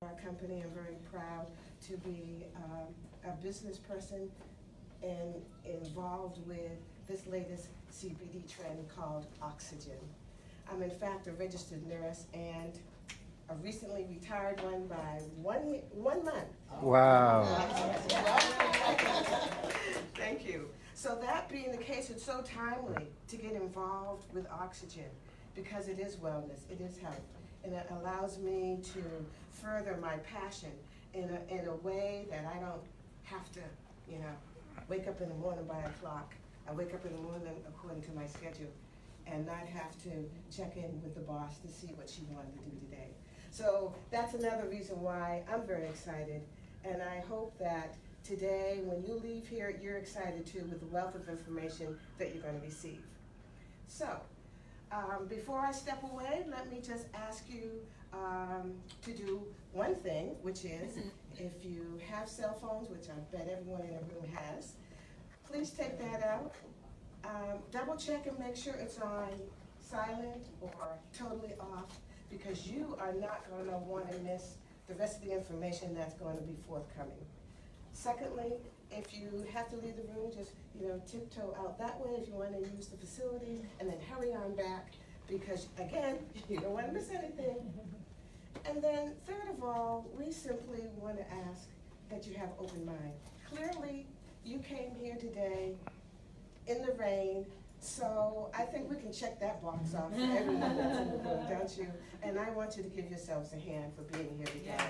Our company, I'm very proud to be a business person and involved with this latest CBD trend called oxygen. I'm in fact a registered nurse and a recently retired one by 1 month. Wow. Thank you. So that being the case, it's so timely to get involved with oxygen because it is wellness, it is health, and it allows me to further my passion in a way that I don't have to, wake up in the morning by a clock. I wake up in the morning according to my schedule and not have to check in with the boss to see what she wanted to do today. So that's another reason why I'm very excited, and I hope that today when you leave here, you're excited too with the wealth of information that you're going to receive. So, before I step away, let me just ask you to do one thing, which is if you have cell phones, which I bet everyone in the room has, please take that out. Double check and make sure it's on silent or totally off, because you are not going to want to miss the rest of the information that's going to be forthcoming. Secondly, if you have to leave the room, just tiptoe out that way if you want to use the facilities, and then hurry on back because, again, you don't want to miss anything. And then, third of all, we simply want to ask that you have open mind. Clearly, you came here today in the rain, so I think we can check that box off for everyone that's in the room, don't you? And I want you to give yourselves a hand for being here today.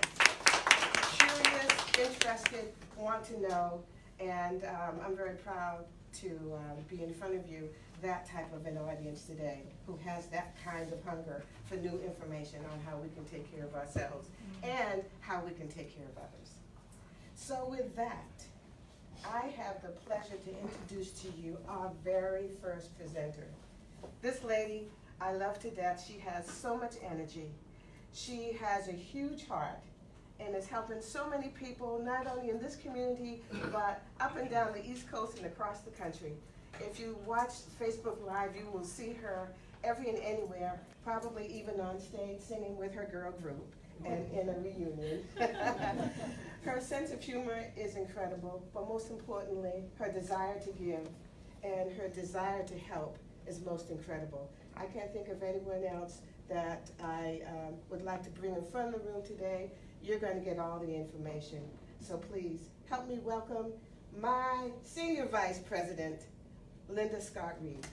Curious, interested, want to know, and I'm very proud to be in front of you, that type of an audience today, who has that kind of hunger for new information on how we can take care of ourselves and how we can take care of others. So with that, I have the pleasure to introduce to you our very first presenter. This lady, I love to death. She has so much energy. She has a huge heart and is helping so many people, not only in this community, but up and down the East Coast and across the country. If you watch Facebook Live, you will see her every and anywhere, probably even on stage singing with her girl group and in a reunion. Her sense of humor is incredible, but most importantly, her desire to give and her desire to help is most incredible. I can't think of anyone else that I would like to bring in front of the room today. You're going to get all the information. So please help me welcome my Senior Vice President, Linda Scott Reed.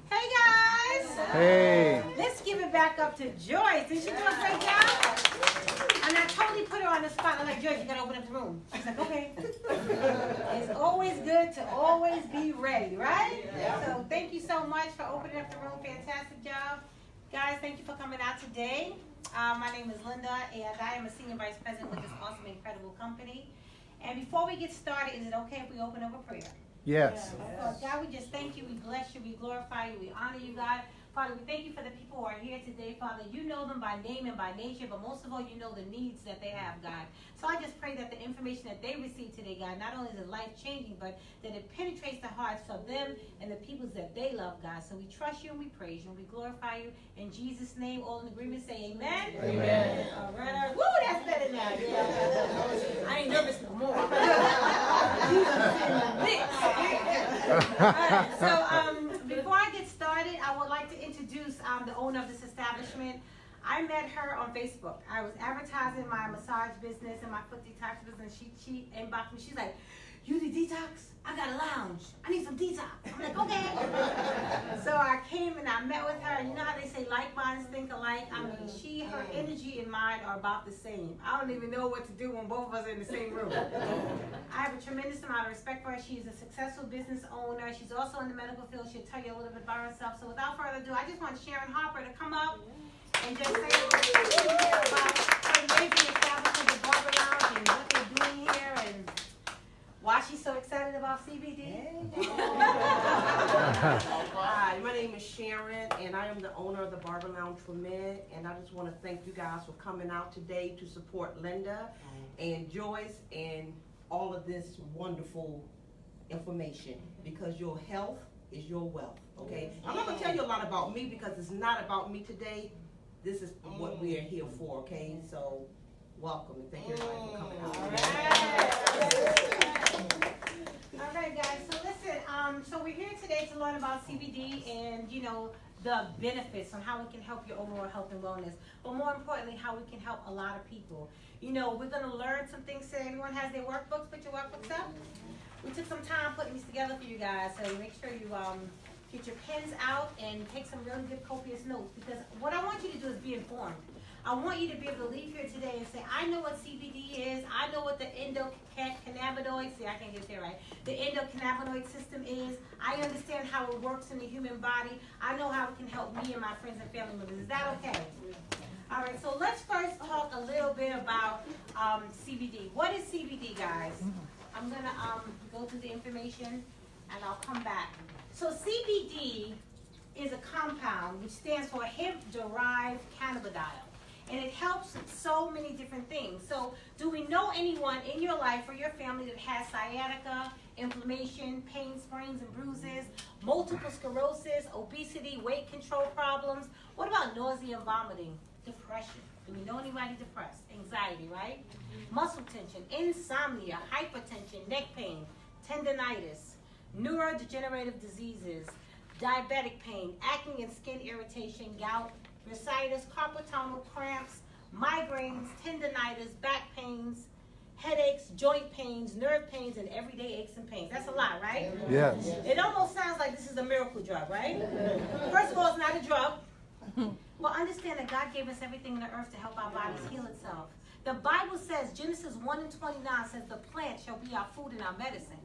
Hey guys! Hey! Let's give it back up to Joyce. Did she do a great job? And I totally put her on the spot. I'm like, Joyce, you gotta open up the room. She's like, okay. It's always good to always be ready, right? Yeah. So thank you so much for opening up the room. Fantastic job. Guys, thank you for coming out today. My name is Linda, and I am a Senior Vice President with this awesome, incredible company. And before we get started, is it okay if we open up a prayer? Yes. God, we just thank you, we bless you, we glorify you, we honor you, God. Father, we thank you for the people who are here today, Father. You know them by name and by nature, but most of all, you know the needs that they have, God. So I just pray that the information that they receive today, God, not only is it life-changing, but that it penetrates the hearts of them and the peoples that they love, God. So we trust you and we praise you and we glorify you. In Jesus' name, all in agreement, say amen. Amen. All right. Woo, that's better now. Yeah. I ain't nervous no more. All right, so before I get started, I would like to introduce the owner of this establishment. I met her on Facebook. I was advertising my massage business and my foot detox business. She inboxed me. She's like, you do detox? I got a lounge. I need some detox. I'm like, okay. So I came and I met with her. And you know how they say like minds think alike? I mean, her energy and mine are about the same. I don't even know what to do when both of us are in the same room. I have a tremendous amount of respect for her. She's a successful business owner. She's also in the medical field. She'll tell you a little bit about herself. So without further ado, I just want Sharon Harper to come up and just say a little bit about her amazing establishment, the Barber Lounge, and what they're doing here, and why she's so excited about CBD. Hi, my name is Sharon, and I am the owner of the Barber Lounge for Men, and I just want to thank you guys for coming out today to support Linda and Joyce and all of this wonderful information, because your health is your wealth, okay? I'm not gonna tell you a lot about me because it's not about me today. This is what we are here for, okay? So, welcome and thank you everybody for coming out. All right, guys. So listen. So we're here today to learn about CBD and the benefits on how it can help your overall health and wellness. But more importantly, how we can help a lot of people. We're gonna learn some things today. Everyone has their workbooks. Put your workbooks up. We took some time putting these together for you guys. So make sure you get your pens out and take some really good copious notes, because what I want you to do is be informed. I want you to be able to leave here today and say, I know what CBD is, I know what the endocannabinoid, see I can't get it right, the endocannabinoid system is, I understand how it works in the human body, I know how it can help me and my friends and family members. Is that okay? All right, so let's first talk a little bit about CBD. What is CBD, guys? I'm gonna go to the information and I'll come back. So CBD is a compound which stands for hemp-derived cannabidiol. And it helps with so many different things. So do we know anyone in your life or your family that has sciatica, inflammation, pain, sprains and bruises, multiple sclerosis, obesity, weight control problems? What about nausea and vomiting? Depression. Do we know anybody depressed? Anxiety, right? Muscle tension, insomnia, hypertension, neck pain, tendinitis, neurodegenerative diseases, diabetic pain, acne and skin irritation, gout, bursitis, carpal tunnel cramps, migraines, tendinitis, back pains, headaches, joint pains, nerve pains, and everyday aches and pains. That's a lot, right? Yes. It almost sounds like this is a miracle drug, right? First of all, it's not a drug. Well, understand that God gave us everything in the earth to help our bodies heal itself. The Bible says, Genesis 1:29 says, the plant shall be our food and our medicine.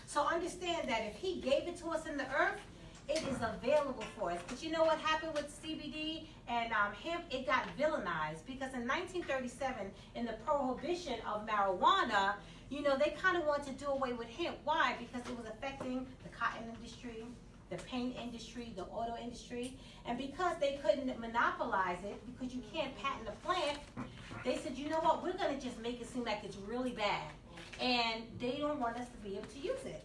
So understand that if he gave it to us in the earth, it is available for us. But you know what happened with CBD and hemp? It got villainized because in 1937, in the prohibition of marijuana, they kind of wanted to do away with hemp. Why? Because it was affecting the cotton industry, the paint industry, the auto industry. And because they couldn't monopolize it, because you can't patent a plant, they said, you know what, we're going to just make it seem like it's really bad. And they don't want us to be able to use it.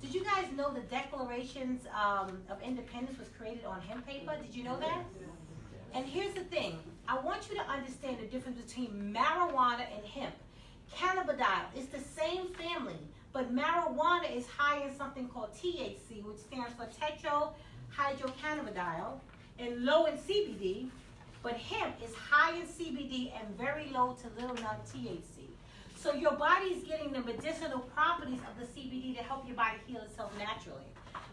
Did you guys know the Declarations of Independence was created on hemp paper? Did you know that? And here's the thing. I want you to understand the difference between marijuana and hemp. Cannabidiol is the same family, but marijuana is high in something called THC, which stands for tetrahydrocannabidiol, and low in CBD, but hemp is high in CBD and very low to little none THC. So your body is getting the medicinal properties of the CBD to help your body heal itself naturally.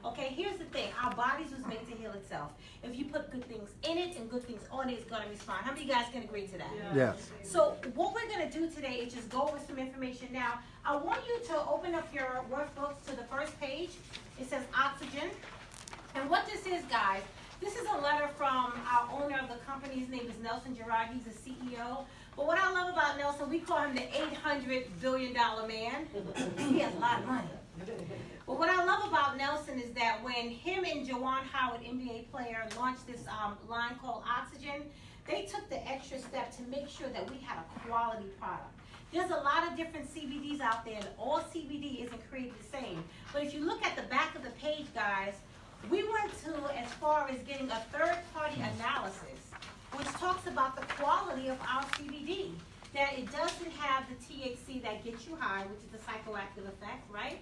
Okay, here's the thing. Our bodies was made to heal itself. If you put good things in it and good things on it, it's going to respond. How many of you guys can agree to that? Yes. So what we're going to do today is just go over some information. Now, I want you to open up your workbooks to the first page. It says oxygen. And what this is, guys, this is a letter from our owner of the company. His name is Nelson Gerard. He's the CEO. But what I love about Nelson, we call him the $800 billion man. He has a lot of money. But what I love about Nelson is that when him and Juwan Howard, NBA player, launched this line called Oxygen, they took the extra step to make sure that we had a quality product. There's a lot of different CBDs out there, and all CBD isn't created the same. But if you look at the back of the page, guys, we went to as far as getting a third-party analysis, which talks about the quality of our CBD, that it doesn't have the THC that gets you high, which is the psychoactive effect, right?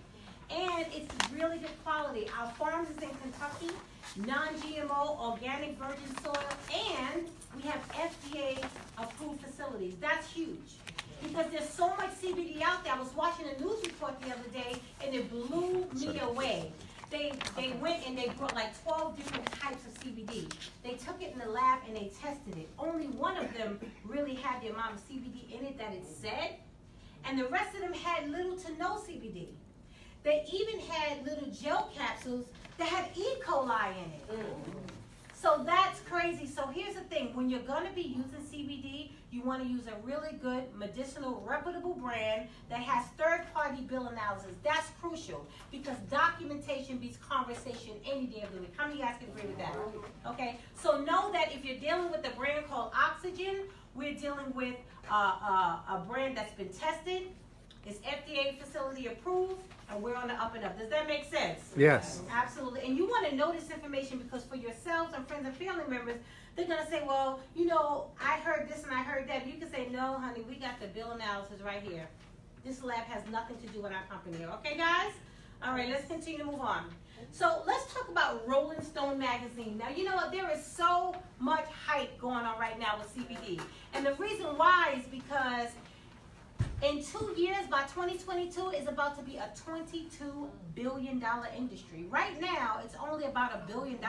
And it's really good quality. Our farms is in Kentucky, non-GMO, organic virgin soil, and we have FDA-approved facilities. That's huge. Because there's so much CBD out there. I was watching a news report the other day, and it blew me away. They went and they brought like 12 different types of CBD. They took it in the lab and they tested it. Only one of them really had the amount of CBD in it that it said, and the rest of them had little to no CBD. They even had little gel capsules that had E. coli in it. So that's crazy. So here's the thing. When you're going to be using CBD, you want to use a really good medicinal, reputable brand that has third-party bill analysis. That's crucial because documentation beats conversation any damn day. How many of you guys can agree with that? Okay. So know that if you're dealing with a brand called Oxygen, we're dealing with a brand that's been tested, It's FDA facility approved, and we're on the up and up. Does that make sense? Yes. Absolutely. And you want to know this information because for yourselves and friends and family members, they're going to say, well, you know, I heard this and I heard that. You can say, no, honey, we got the bill analysis right here. This lab has nothing to do with our company. Okay, guys? All right, let's continue to move on. So let's talk about Rolling Stone magazine. Now, you know what? There is so much hype going on right now with CBD. And the reason why is because in 2 years, by 2022, it's about to be a $22 billion industry. Right now, it's only about $1 billion.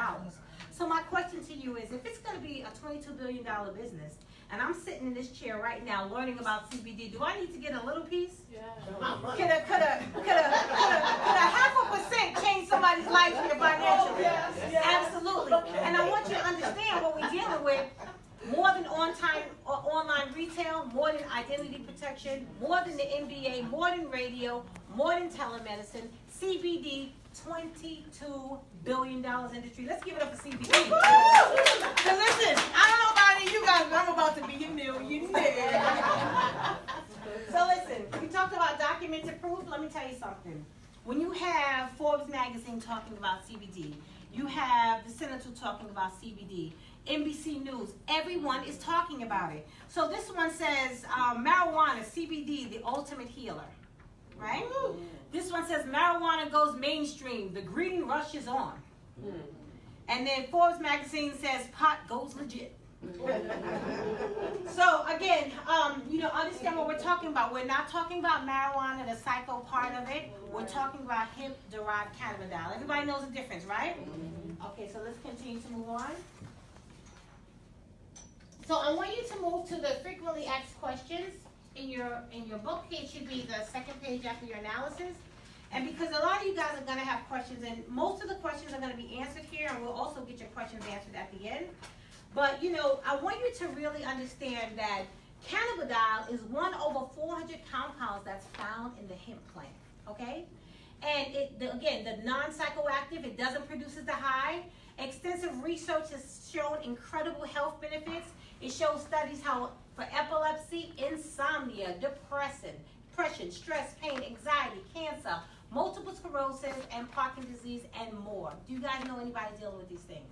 So my question to you is, if it's going to be a $22 billion business, and I'm sitting in this chair right now learning about CBD, do I need to get a little piece? Yeah. Could a half a % change somebody's life here financially? Yes. Absolutely. Okay. And I want you to understand what we're dealing with. More than on-time or online retail, more than identity protection, more than the NBA, more than radio, more than telemedicine, CBD, $22 billion industry. Let's give it up for CBD. So listen, I don't know about you guys, but I'm about to be a millionaire. So listen, we talked about documented proof. Let me tell you something. When you have Forbes magazine talking about CBD, you have the Senator talking about CBD, NBC News, everyone is talking about it. So this one says marijuana, CBD, the ultimate healer, right? This one says marijuana goes mainstream, the green rush is on. And then Forbes magazine says pot goes legit. So again, you know, understand what we're talking about. We're not talking about marijuana, the psycho part of it. We're talking about hemp-derived cannabidiol. Everybody knows the difference, right? Okay, so let's continue to move on. So I want you to move to the frequently asked questions in your book. It should be the second page after your analysis. And because a lot of you guys are going to have questions, and most of the questions are going to be answered here, and we'll also get your questions answered at the end. But, you know, I want you to really understand that cannabidiol is one over 400 compounds that's found in the hemp plant, okay? And again, the non-psychoactive, it doesn't produce the high. Extensive research has shown incredible health benefits. It shows studies how for epilepsy, insomnia, depression, stress, pain, anxiety, cancer, multiple sclerosis, and Parkinson's disease, and more. Do you guys know anybody dealing with these things?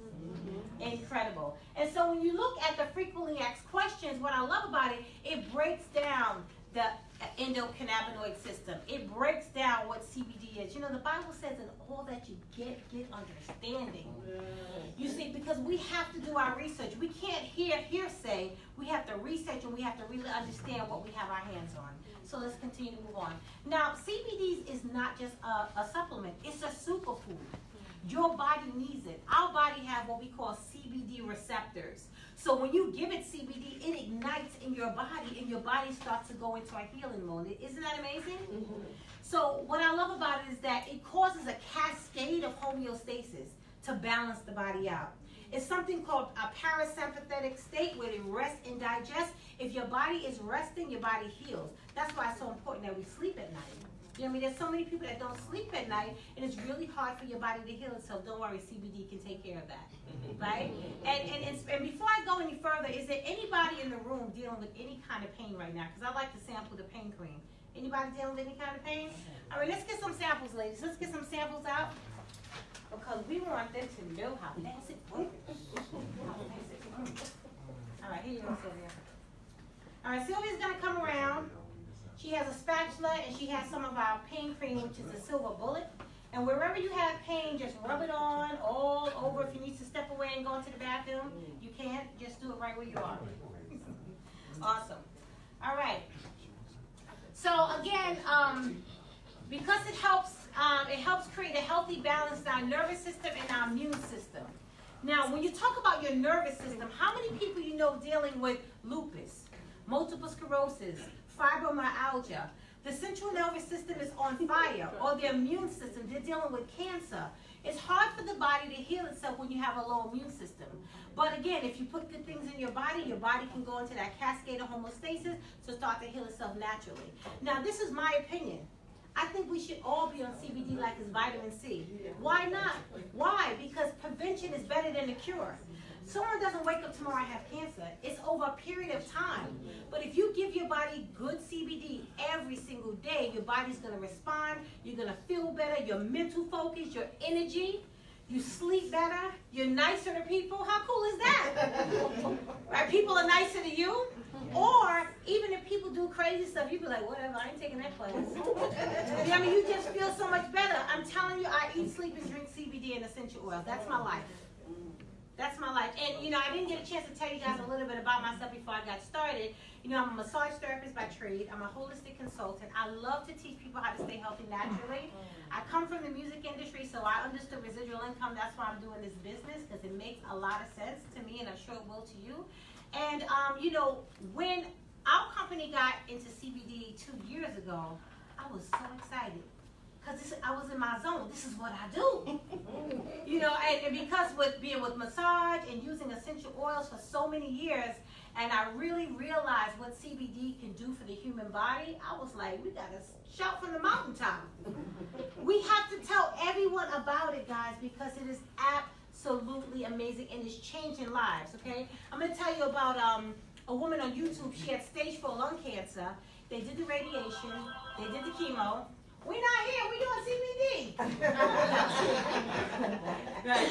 Incredible. And so when you look at the frequently asked questions, what I love about it, it breaks down the endocannabinoid system. It breaks down what CBD is. You know, the Bible says in all that you get understanding. You see, because we have to do our research. We can't hear hearsay. We have to research, and we have to really understand what we have our hands on. So let's continue to move on. Now, CBD is not just a supplement. It's a superfood. Your body needs it. Our body have what we call CBD receptors. So when you give it CBD, it ignites in your body, and your body starts to go into a healing mode. Isn't that amazing? So what I love about it is that it causes a cascade of homeostasis to balance the body out. It's something called a parasympathetic state where it rests and digests. If your body is resting, your body heals. That's why it's so important that we sleep at night. You know what I mean? There's so many people that don't sleep at night, and it's really hard for your body to heal itself. Don't worry, CBD can take care of that, right? And before I go any further, is there anybody in the room dealing with any kind of pain right now? Because I like to sample the pain cream. Anybody dealing with any kind of pain? All right, let's get some samples, ladies. Let's get some samples out, because we want them to know how fast it works. All right, here you go, Sylvia. All right, Sylvia's gonna come around. She has a spatula, and she has some of our pain cream, which is a silver bullet. And wherever you have pain, just rub it on all over. If you need to step away and go into the bathroom, you can't. Just do it right where you are. Awesome. All right. So again, because it helps create a healthy balance in our nervous system and our immune system. Now, when you talk about your nervous system, how many people you know dealing with lupus, multiple sclerosis, fibromyalgia? The central nervous system is on fire, or the immune system, they're dealing with cancer. It's hard for the body to heal itself when you have a low immune system. But again, if you put good things in your body can go into that cascade of homeostasis to start to heal itself naturally. Now, this is my opinion. I think we should all be on CBD like it's vitamin C. Why not? Why? Because prevention is better than the cure. Someone doesn't wake up tomorrow and have cancer. It's over a period of time. But if you give your body good CBD every single day, your body's going to respond. You're going to feel better. Your mental focus, your energy. You sleep better. You're nicer to people. How cool is that? Right? People are nicer to you. Or even if people do crazy stuff, you be like, whatever, I ain't taking that class. I mean, you just feel so much better. I'm telling you, I eat, sleep, and drink CBD and essential oils. That's my life. That's my life. And, you know, I didn't get a chance to tell you guys a little bit about myself before I got started. You know, I'm a massage therapist by trade. I'm a holistic consultant. I love to teach people how to stay healthy naturally. I come from the music industry, so I understood residual income. That's why I'm doing this business, because it makes a lot of sense to me, and I'm sure it will to you. And, you know, when our company got into CBD 2 years ago, I was so excited. Because I was in my zone. This is what I do. You know, and because with being with massage and using essential oils for so many years, and I really realized what CBD can do for the human body, I was like, we got to shout from the mountaintop. We have to tell everyone about it, guys, because it is absolutely amazing and it's changing lives, okay? I'm going to tell you about a woman on YouTube. She had stage 4 lung cancer. They did the radiation. They did the chemo. We're not here, we're doing CBD. Right.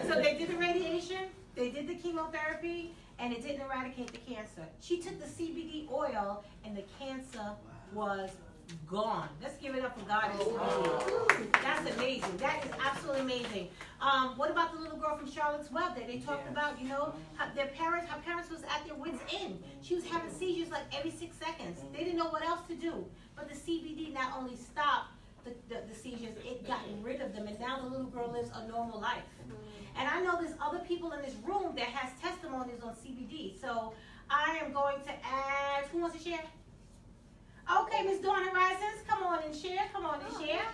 So they did the radiation, they did the chemotherapy, and it didn't eradicate the cancer. She took the CBD oil, and the cancer was gone. Let's give it up for God. That's amazing. That is absolutely amazing. What about the little girl from Charlotte's Web that they talked about, you know, her parents was at their wits' end. She was having seizures like every 6 seconds. They didn't know what else to do. But the CBD not only stopped the seizures, it got rid of them. And now the little girl lives a normal life. And I know there's other people in this room that has testimonies on CBD. So I am going to ask, who wants to share? Okay, Miss Dawn Horizons, come on and share. Come on and share.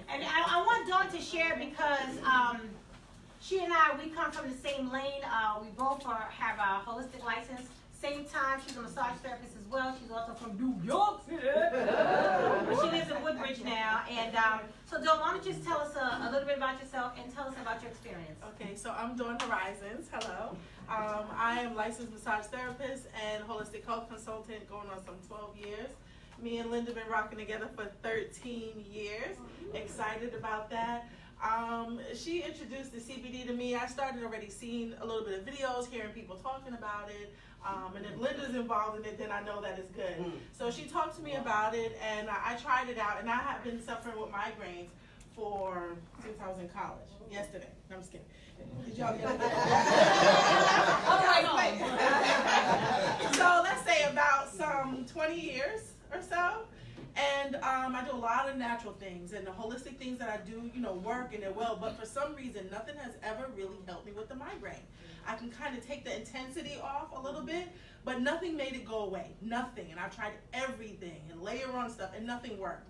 And I want Dawn to share because she and I, we come from the same lane. We both have a holistic license. Same time, she's a massage therapist as well. She's also from New York City. But she lives in Woodbridge now. And so Dawn, why don't you just tell us a little bit about yourself and tell us about your experience. Okay, so I'm Dawn Horizons. Hello. I am licensed massage therapist and holistic health consultant going on some 12 years. Me and Linda been rocking together for 13 years. Excited about that. She introduced the CBD to me. I started already seeing a little bit of videos, hearing people talking about it. And if Linda's involved in it, then I know that it's good. So she talked to me about it, and I tried it out. And I have been suffering with migraines since I was in college. Yesterday. No, I'm just kidding. Did y'all get it? So let's say about some 20 years or so. And I do a lot of natural things, and the holistic things that I do, you know, work and they're well, but for some reason, nothing has ever really helped me with the migraine. I can kind of take the intensity off a little bit, but nothing made it go away, nothing. And I tried everything and layer on stuff, and nothing worked.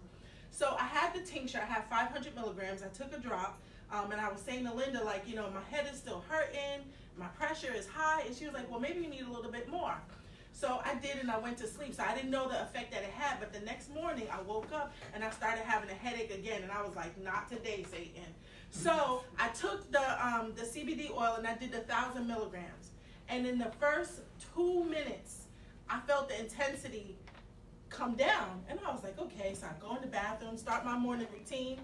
So I had the tincture, I had 500 milligrams, I took a drop, and I was saying to Linda, like, you know, my head is still hurting, my pressure is high, and she was like, well, maybe you need a little bit more. So I did, and I went to sleep. So I didn't know the effect that it had, but the next morning I woke up and I started having a headache again, and I was like, not today, Satan. So I took the CBD oil and I did 1,000 milligrams. And in the first 2 minutes, I felt the intensity come down, and I was like, okay. So I go in the bathroom, start my morning routine,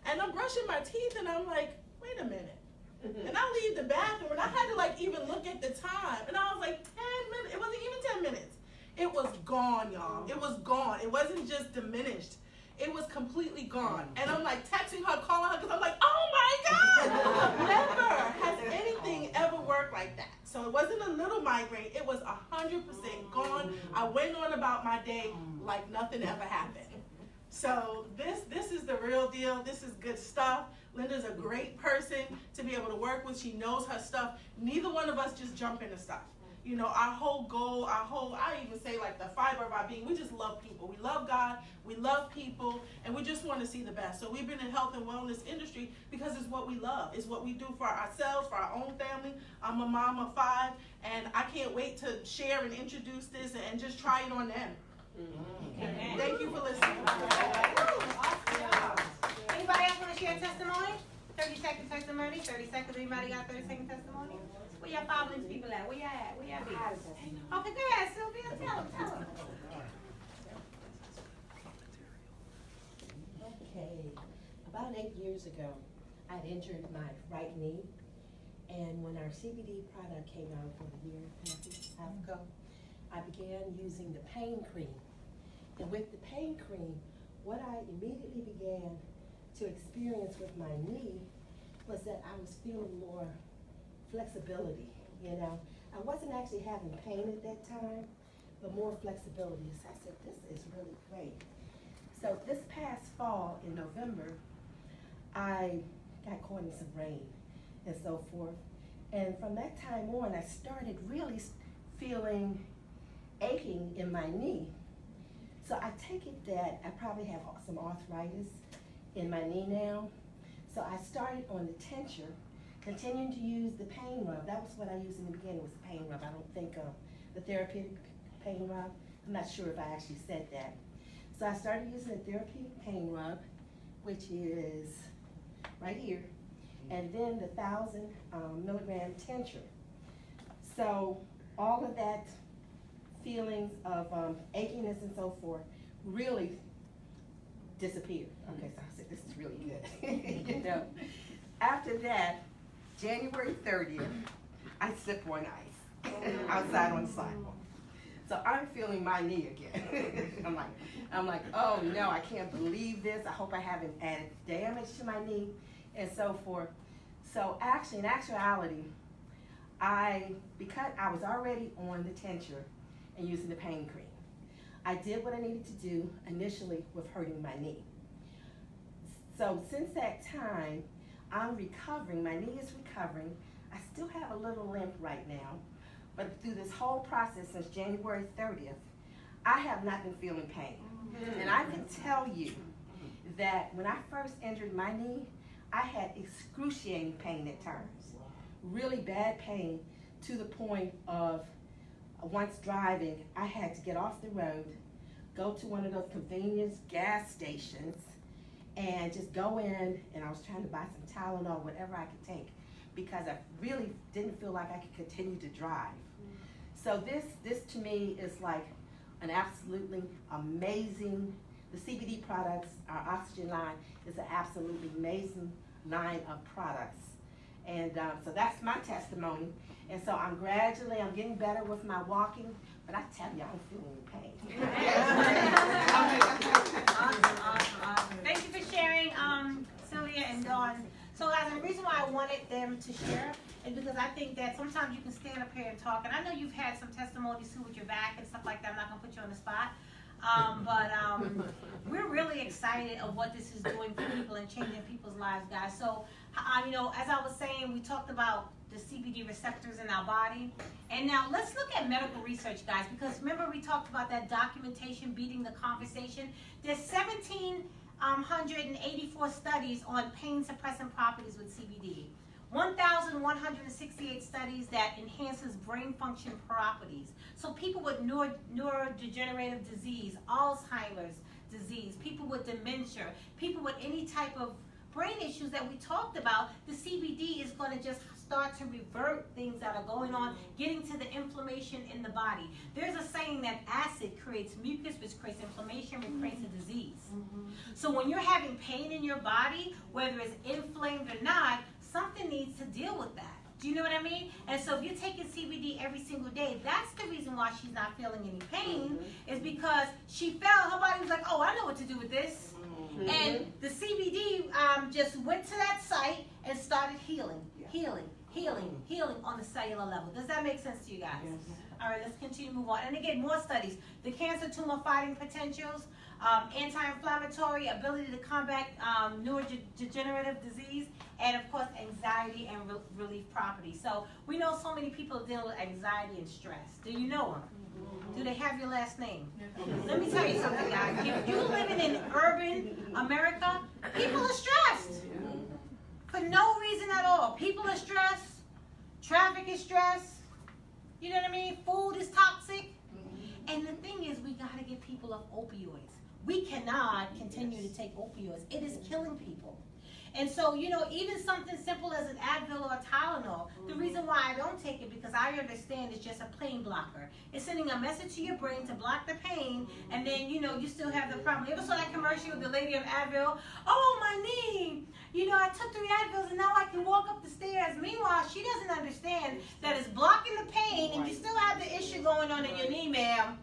and I'm brushing my teeth, and I'm like, wait a minute. And I leave the bathroom, and I had to like even look at the time, and I was like 10 minutes. It wasn't even 10 minutes. It was gone, y'all. It was gone. It wasn't just diminished. It was completely gone. And I'm like texting her, calling her, because I'm like, oh my God! Never has anything ever worked like that. So it wasn't a little migraine. It was 100% gone. I went on about my day like nothing ever happened. So this is the real deal. This is good stuff. Linda's a great person to be able to work with. She knows her stuff. Neither one of us just jump into stuff. You know, our whole goal, I even say like the fiber of our being, we just love people. We love God, we love people, and we just want to see the best. So we've been in health and wellness industry because it's what we love. It's what we do for ourselves, for our own family. I'm a mom of 5, and I can't wait to share and introduce this and just try it on them. Amen. Thank you for listening. Anybody else want to share a testimony? 30-second testimony. 30 seconds. Anybody got a 30-second testimony? Where y'all following these people at? Where y'all at? Where y'all be? Okay, go ahead, Sylvia. Tell them. Okay, about 8 years ago, I'd injured my right knee, and when our CBD product came out a year and a half ago, I began using the pain cream. And with the pain cream, what I immediately began to experience with my knee was that I was feeling more flexibility, you know. I wasn't actually having pain at that time, but more flexibility. So I said, this is really great. So this past fall in November, I got caught in some rain and so forth. And from that time on, I started really feeling aching in my knee. So I take it that I probably have some arthritis in my knee now. So I started on the tincture, continuing to use the pain rub. That was what I used in the beginning, was the pain rub. I don't think the therapeutic pain rub. I'm not sure if I actually said that. So I started using the therapeutic pain rub, which is right here, and then the 1,000 milligram tincture. So all of that feelings of achiness and so forth really disappeared. Okay, so I said, this is really good. You know, after that, January 30th, I slipped on ice outside on the sidewalk. So I'm feeling my knee again. I'm like, oh no, I can't believe this. I hope I haven't added damage to my knee and so forth. So actually, in actuality, because I was already on the tincture and using the pain cream, I did what I needed to do initially with hurting my knee. So since that time, I'm recovering. My knee is recovering. I still have a little limp right now, but through this whole process since January 30th, I have not been feeling pain. And I can tell you that when I first injured my knee, I had excruciating pain at times. Really bad pain, to the point of once driving, I had to get off the road, go to one of those convenience gas stations, and just go in, and I was trying to buy some Tylenol, whatever I could take, because I really didn't feel like I could continue to drive. So this to me is like an absolutely amazing, the CBD products, our oxygen line is an absolutely amazing line of products. And so that's my testimony. And so I'm getting better with my walking, but I tell you, I don't feel any pain. Awesome. Thank you for sharing, Sylvia and Dawn. So guys, the reason why I wanted them to share is because I think that sometimes you can stand up here and talk, and I know you've had some testimonies too with your back and stuff like that. I'm not gonna put you on the spot. But we're really excited of what this is doing for people and changing people's lives, guys. So, you know, as I was saying, we talked about the CBD receptors in our body. And now let's look at medical research, guys, because remember we talked about that documentation beating the conversation. There's 1,784 studies on pain suppressant properties with CBD. 1,168 studies that enhances brain function properties. So people with neurodegenerative disease, Alzheimer's disease, people with dementia, people with any type of brain issues that we talked about, the CBD is going to just start to revert things that are going on, getting to the inflammation in the body. There's a saying that acid creates mucus, which creates inflammation, which creates a disease. So when you're having pain in your body, whether it's inflamed or not, something needs to deal with that. Do you know what I mean? And so if you're taking CBD every single day, that's the reason why she's not feeling any pain, is because she felt, her body was like, oh, I know what to do with this. And the CBD just went to that site and started healing on the cellular level. Does that make sense to you guys? Yes. All right, let's continue to move on. And again, more studies. The cancer tumor fighting potentials, anti-inflammatory, ability to combat neurodegenerative disease, and of course, anxiety and relief properties. So we know so many people deal with anxiety and stress. Do you know them? Do they have your last name? Let me tell you something, guys. If you're living in urban America, people are stressed. For no reason at all. People are stressed. Traffic is stressed. You know what I mean? Food is toxic. And the thing is, we got to get people off opioids. We cannot continue to take opioids. It is killing people. And so, you know, even something simple as an Advil or a Tylenol, the reason why I don't take it, because I understand it's just a pain blocker. It's sending a message to your brain to block the pain, and then, you know, you still have the problem. You ever saw that commercial with the lady on Advil? Oh, my knee! You know, I took 3 Advils and now I can walk up the stairs. Meanwhile, she doesn't understand that it's blocking the pain and you still have the issue going on in your knee, ma'am.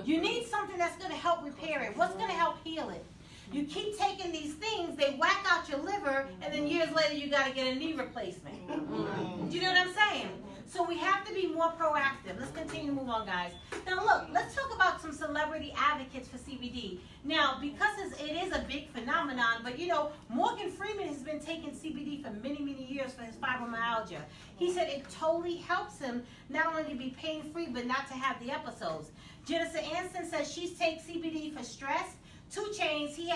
You need something that's going to help repair it. What's going to help heal it? You keep taking these things, they whack out your liver, and then years later you got to get a knee replacement. Do you know what I'm saying? So we have to be more proactive. Let's continue to move on, guys. Now look, let's talk about some celebrity advocates for CBD. Now, because it is a big phenomenon, but you know, Morgan Freeman has been taking CBD for many, many years for his fibromyalgia. He said it totally helps him not only to be pain-free, but not to have the episodes. Jennifer Aniston says she takes CBD for stress. 2 Chainz, he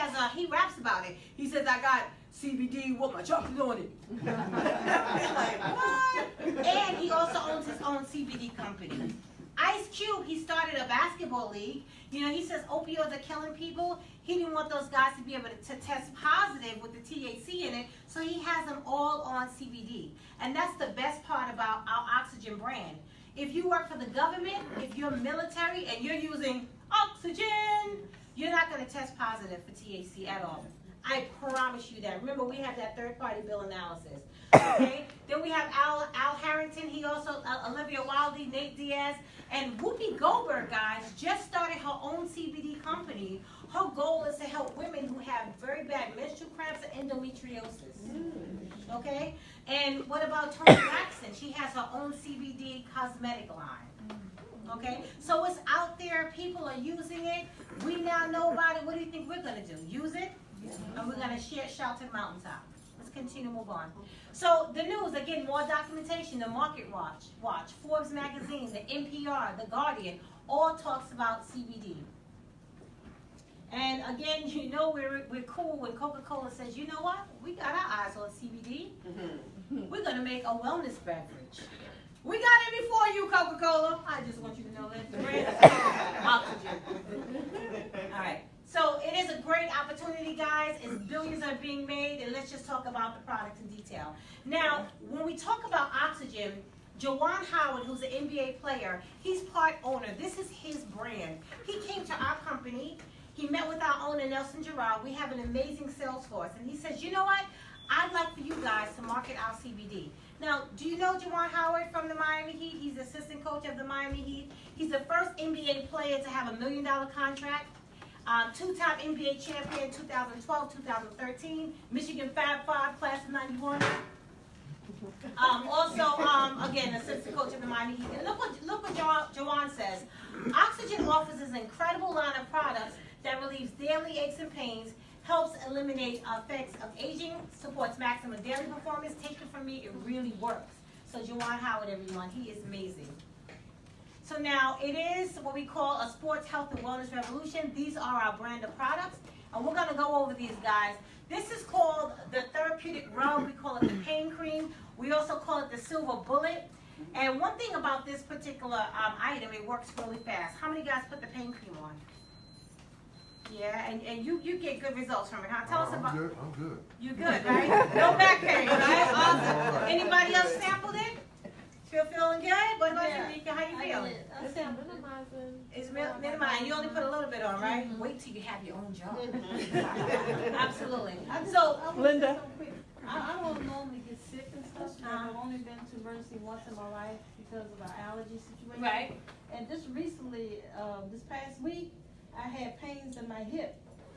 raps about it. He says, I got CBD with my chocolate on it. Like, what? And he also owns his own CBD company. Ice Cube, he started a basketball league. You know, he says opioids are killing people. He didn't want those guys to be able to test positive with the THC in it, so he has them all on CBD. And that's the best part about our Oxygen brand. If you work for the government, if you're military and you're using Oxygen, you're not going to test positive for THC at all. I promise you that. Remember, we have that third-party bill analysis. Okay? Then we have Al Harrington. He also, Olivia Wilde, Nate Diaz, and Whoopi Goldberg, guys, just started her own CBD company. Her goal is to help women who have very bad menstrual cramps and endometriosis. Okay? And what about Toni Braxton? She has her own CBD cosmetic line. Okay? So it's out there. People are using it. We now know about it. What do you think we're going to do? Use it? And we're going to shout to the mountaintop. Let's continue to move on. So the news, again, more documentation. The Market Watch, Forbes magazine, the NPR, the Guardian, all talks about CBD. And again, you know we're cool when Coca-Cola says, you know what? We got our eyes on CBD. We're going to make a wellness beverage. We got it before you, Coca-Cola. I just want you to know that. The brand is called Oxygen. All right. So it is a great opportunity, guys. It's billions are being made, and let's just talk about the product in detail. Now, when we talk about Oxygen, Juwan Howard, who's an NBA player, he's part owner. This is his brand. He came to our company. He met with our owner, Nelson Gerard. We have an amazing sales force. And he says, you know what? I'd like for you guys to market our CBD. Now, do you know Juwan Howard from the Miami Heat? He's the assistant coach of the Miami Heat. He's the first NBA player to have $1 million contract. 2-time NBA champion 2012, 2013. Michigan Fab 5 class of 91. Again, assistant coach of the Miami Heat. And look what Juwan says. Oxygen offers an incredible line of products that relieves daily aches and pains, helps eliminate effects of aging, supports maximum daily performance. Take it from me, it really works. So Juwan Howard, everyone, he is amazing. So now it is what we call a sports health and wellness revolution. These are our brand of products, and we're going to go over these, guys. This is called the therapeutic rub. We call it the pain cream. We also call it the silver bullet. And one thing about this particular item, it works really fast. How many guys put the pain cream on? Yeah, and you get good results from it, huh? Tell us about. I'm good. You're good, right? No back pain, right? Awesome. Anybody else sampled it? Feeling good? What about you, Nika? How you feeling? I said minimizing. It's minimizing. You only put a little bit on, right? Wait till you have your own job. Absolutely. So, Linda. I don't normally get sick and stuff. I've only been to emergency once in my life because of an allergy situation. right? And just recently, this past week, I had pains in my hip.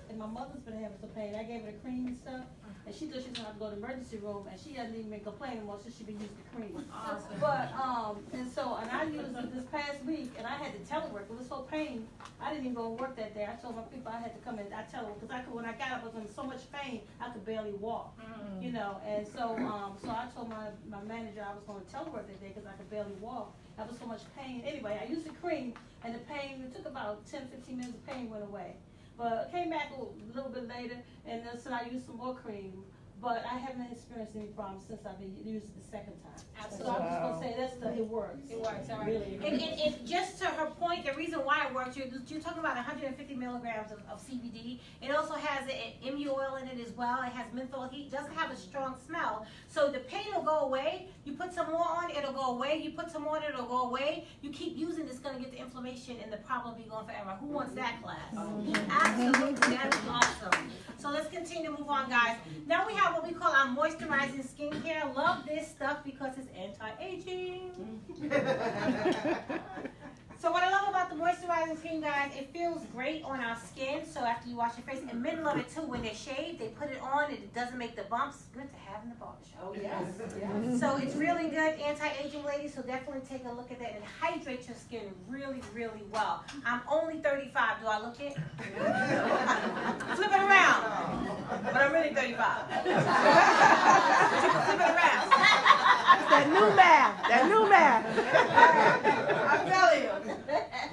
And my mother's been having some pain. I gave her the cream and stuff. And she thought she was going to have to go to the emergency room. And she doesn't even complain anymore since she been using the cream. Awesome. But, and I used it this past week. And I had to telework. It was so pain. I didn't even go to work that day. I told my people I had to come in. I telework. Because when I got up, I was in so much pain, I could barely walk. You know, and so I told my manager I was going to telework that day because I could barely walk. I was so much pain. Anyway, I used the cream. And the pain, it took about 10, 15 minutes, the pain went away. But came back a little bit later, and then so I used some more cream. but I haven't experienced any problems since I've been using it the second time. Absolutely. So I'm just gonna say it works. It works, all right. Really. And just to her point, the reason why it works, you're talking about 150 milligrams of CBD. It also has an MU oil in it as well. It has menthol heat. It doesn't have a strong smell. So the pain will go away. You put some more on, it'll go away. You put some more on, it'll go away. You keep using it, it's going to get the inflammation and the problem be gone forever. Who wants that class? Absolutely. That is awesome. So let's continue to move on, guys. Now we have what we call our moisturizing skincare. Love this stuff because it's anti-aging. So what I love about the moisturizing skin, guys, it feels great on our skin. So after you wash your face, and men love it too. When they shave, they put it on and it doesn't make the bumps. Good to have in the barbershop. Oh, yes. So it's really good, anti-aging, ladies. So definitely take a look at that and hydrate your skin really, really well. I'm only 35. Do I look it? Flip it around. But I'm really 35. Flip it around. That new math. That new math. I'm telling you.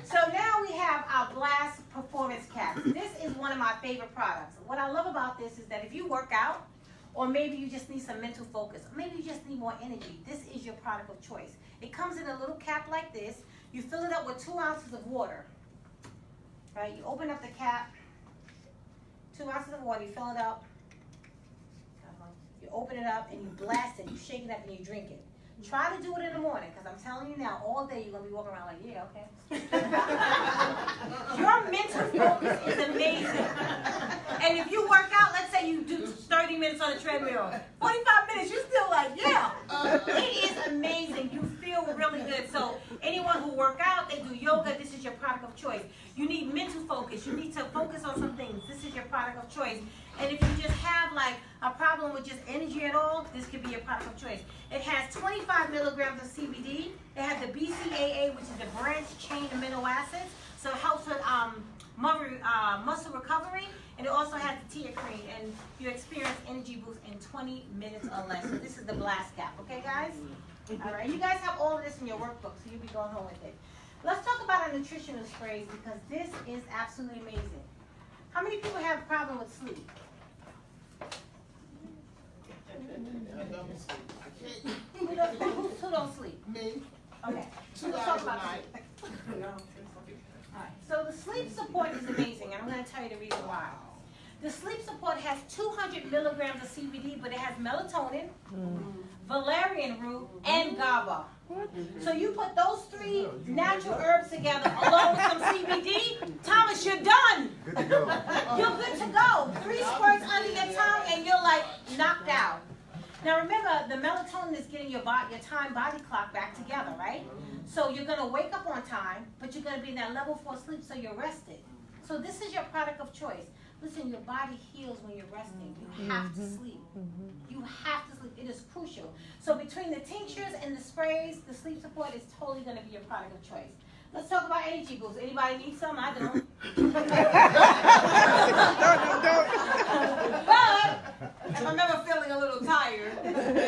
So now we have our Blast Performance Caps. This is one of my favorite products. What I love about this is that if you work out, or maybe you just need some mental focus, or maybe you just need more energy, this is your product of choice. It comes in a little cap like this. You fill it up with 2 ounces of water. Right? You open up the cap, 2 ounces of water, you fill it up. You open it up and you blast it, you shake it up and you drink it. Try to do it in the morning, because I'm telling you now, all day you're going to be walking around like, yeah, okay. Your mental focus is amazing. And if you work out, let's say you do 30 minutes on the treadmill, 45 minutes, you're still like, yeah. It is amazing. You feel really good. So anyone who work out, they do yoga, this is your product of choice. You need mental focus. You need to focus on some things. This is your product of choice. And if you just have like a problem with just energy at all, this could be your product of choice. It has 25 milligrams of CBD. It has the BCAA, which is the branched chain amino acids. So it helps with muscle recovery. And it also has the teacrine, and you experience energy boost in 20 minutes or less. So this is the Blast Cap, okay, guys? All right, you guys have all of this in your workbook, so you'll be going home with it. Let's talk about our nutritional sprays, because this is absolutely amazing. How many people have a problem with sleep? Who don't sleep? Me. Okay. 2 Let's talk hours a about night. sleep. All right. So the sleep support is amazing, and I'm going to tell you the reason why. The sleep support has 200 milligrams of CBD, but it has melatonin, valerian root, and GABA. So you put those 3 natural herbs together along with some CBD, Thomas, you're done. Good to go. You're good to go. 3 squirts under your tongue and you're like knocked out. Now remember, the melatonin is getting your time body clock back together, right? So you're going to wake up on time, but you're going to be in that level 4 sleep, so you're rested. So this is your product of choice. Listen, your body heals when you're resting. You have to sleep. You have to sleep. It is crucial. So between the tinctures and the sprays, the sleep support is totally going to be your product of choice. Let's talk about energy boosts. Anybody need some? I don't. But if I'm ever feeling a little tired,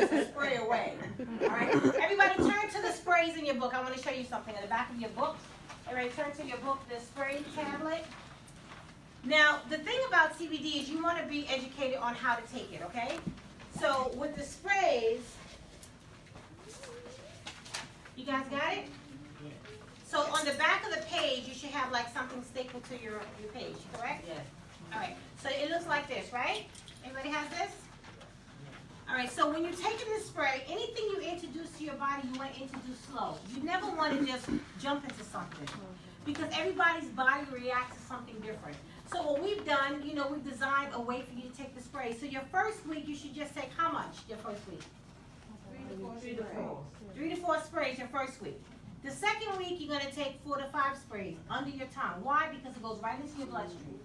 just spray away. All right. Everybody, turn to the sprays in your book. I want to show you something in the back of your book. Everybody, turn to your book. The spray tablet. Now, the thing about CBD is you want to be educated on how to take it, okay? So, with the sprays, you guys got it? So, on the back of the page, you should have like something stapled to your page, correct? Yes. All right, so it looks like this, right? Everybody has this? All right, so when you're taking this spray, anything you introduce to your body, you want to introduce slow. You never want to just jump into something, because everybody's body reacts to something different. So what we've done, you know, we've designed a way for you to take the spray. So your first week, you should just take how much your first week? 3 to 4. 3 to 4 sprays your first week. The second week, you're going to take 4 to 5 sprays under your tongue. Why? Because it goes right into your bloodstream.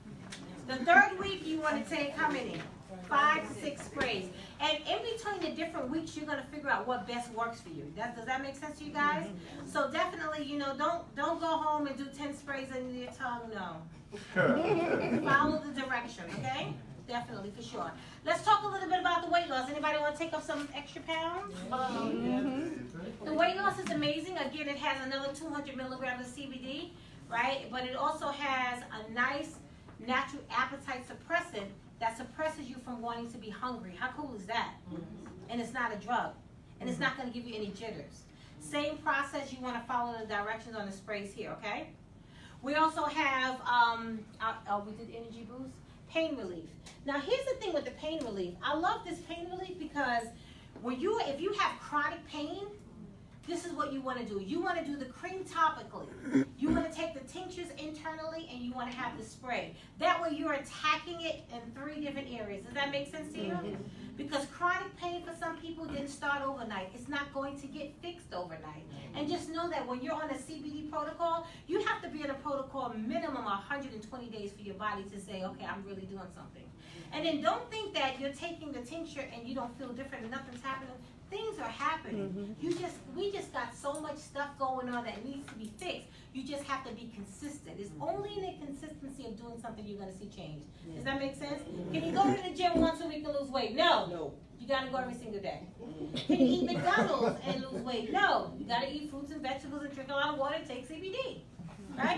The third week, you want to take how many? 5 to 6 sprays. And in between the different weeks, you're going to figure out what best works for you. Does that make sense to you guys? So definitely, you know, don't go home and do 10 sprays under your tongue. No. Follow the direction, okay? Definitely, for sure. Let's talk a little bit about the weight loss. Anybody want to take up some extra pounds? The weight loss is amazing. Again, it has another 200 milligrams of CBD, right? But it also has a nice natural appetite suppressant that suppresses you from wanting to be hungry. How cool is that? And it's not a drug. And it's not going to give you any jitters. Same process, you want to follow the directions on the sprays here, okay? We also have, we did energy boost, pain relief. Now here's the thing with the pain relief. I love this pain relief because if you have chronic pain, this is what you want to do. You want to do the cream topically. You want to take the tinctures internally, and you want to have the spray. That way you're attacking it in 3 different areas. Does that make sense to you? Because chronic pain for some people didn't start overnight. It's not going to get fixed overnight. And just know that when you're on a CBD protocol, you have to be in a protocol minimum 120 days for your body to say, okay, I'm really doing something. And then don't think that you're taking the tincture and you don't feel different and nothing's happening. Things are happening. We just got so much stuff going on that needs to be fixed. You just have to be consistent. It's only in the consistency of doing something you're going to see change. Does that make sense? Can you go to the gym once a week and lose weight? No. You got to go every single day. Can you eat McDonald's and lose weight? No. You got to eat fruits and vegetables and drink a lot of water and take CBD. Right?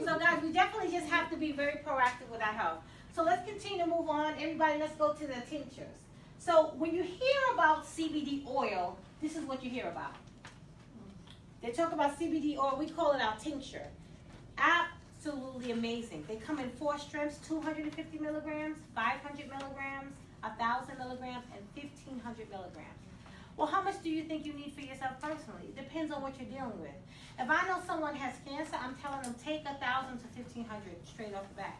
So guys, we definitely just have to be very proactive with our health. So let's continue to move on. Everybody, let's go to the tinctures. So when you hear about CBD oil, this is what you hear about. They talk about CBD oil, we call it our tincture. Absolutely amazing. They come in 4 strengths, 250 milligrams, 500 milligrams, 1,000 milligrams, and 1,500 milligrams. Well, how much do you think you need for yourself personally? It depends on what you're dealing with. If I know someone has cancer, I'm telling them take 1,000 to 1,500 straight off the bat.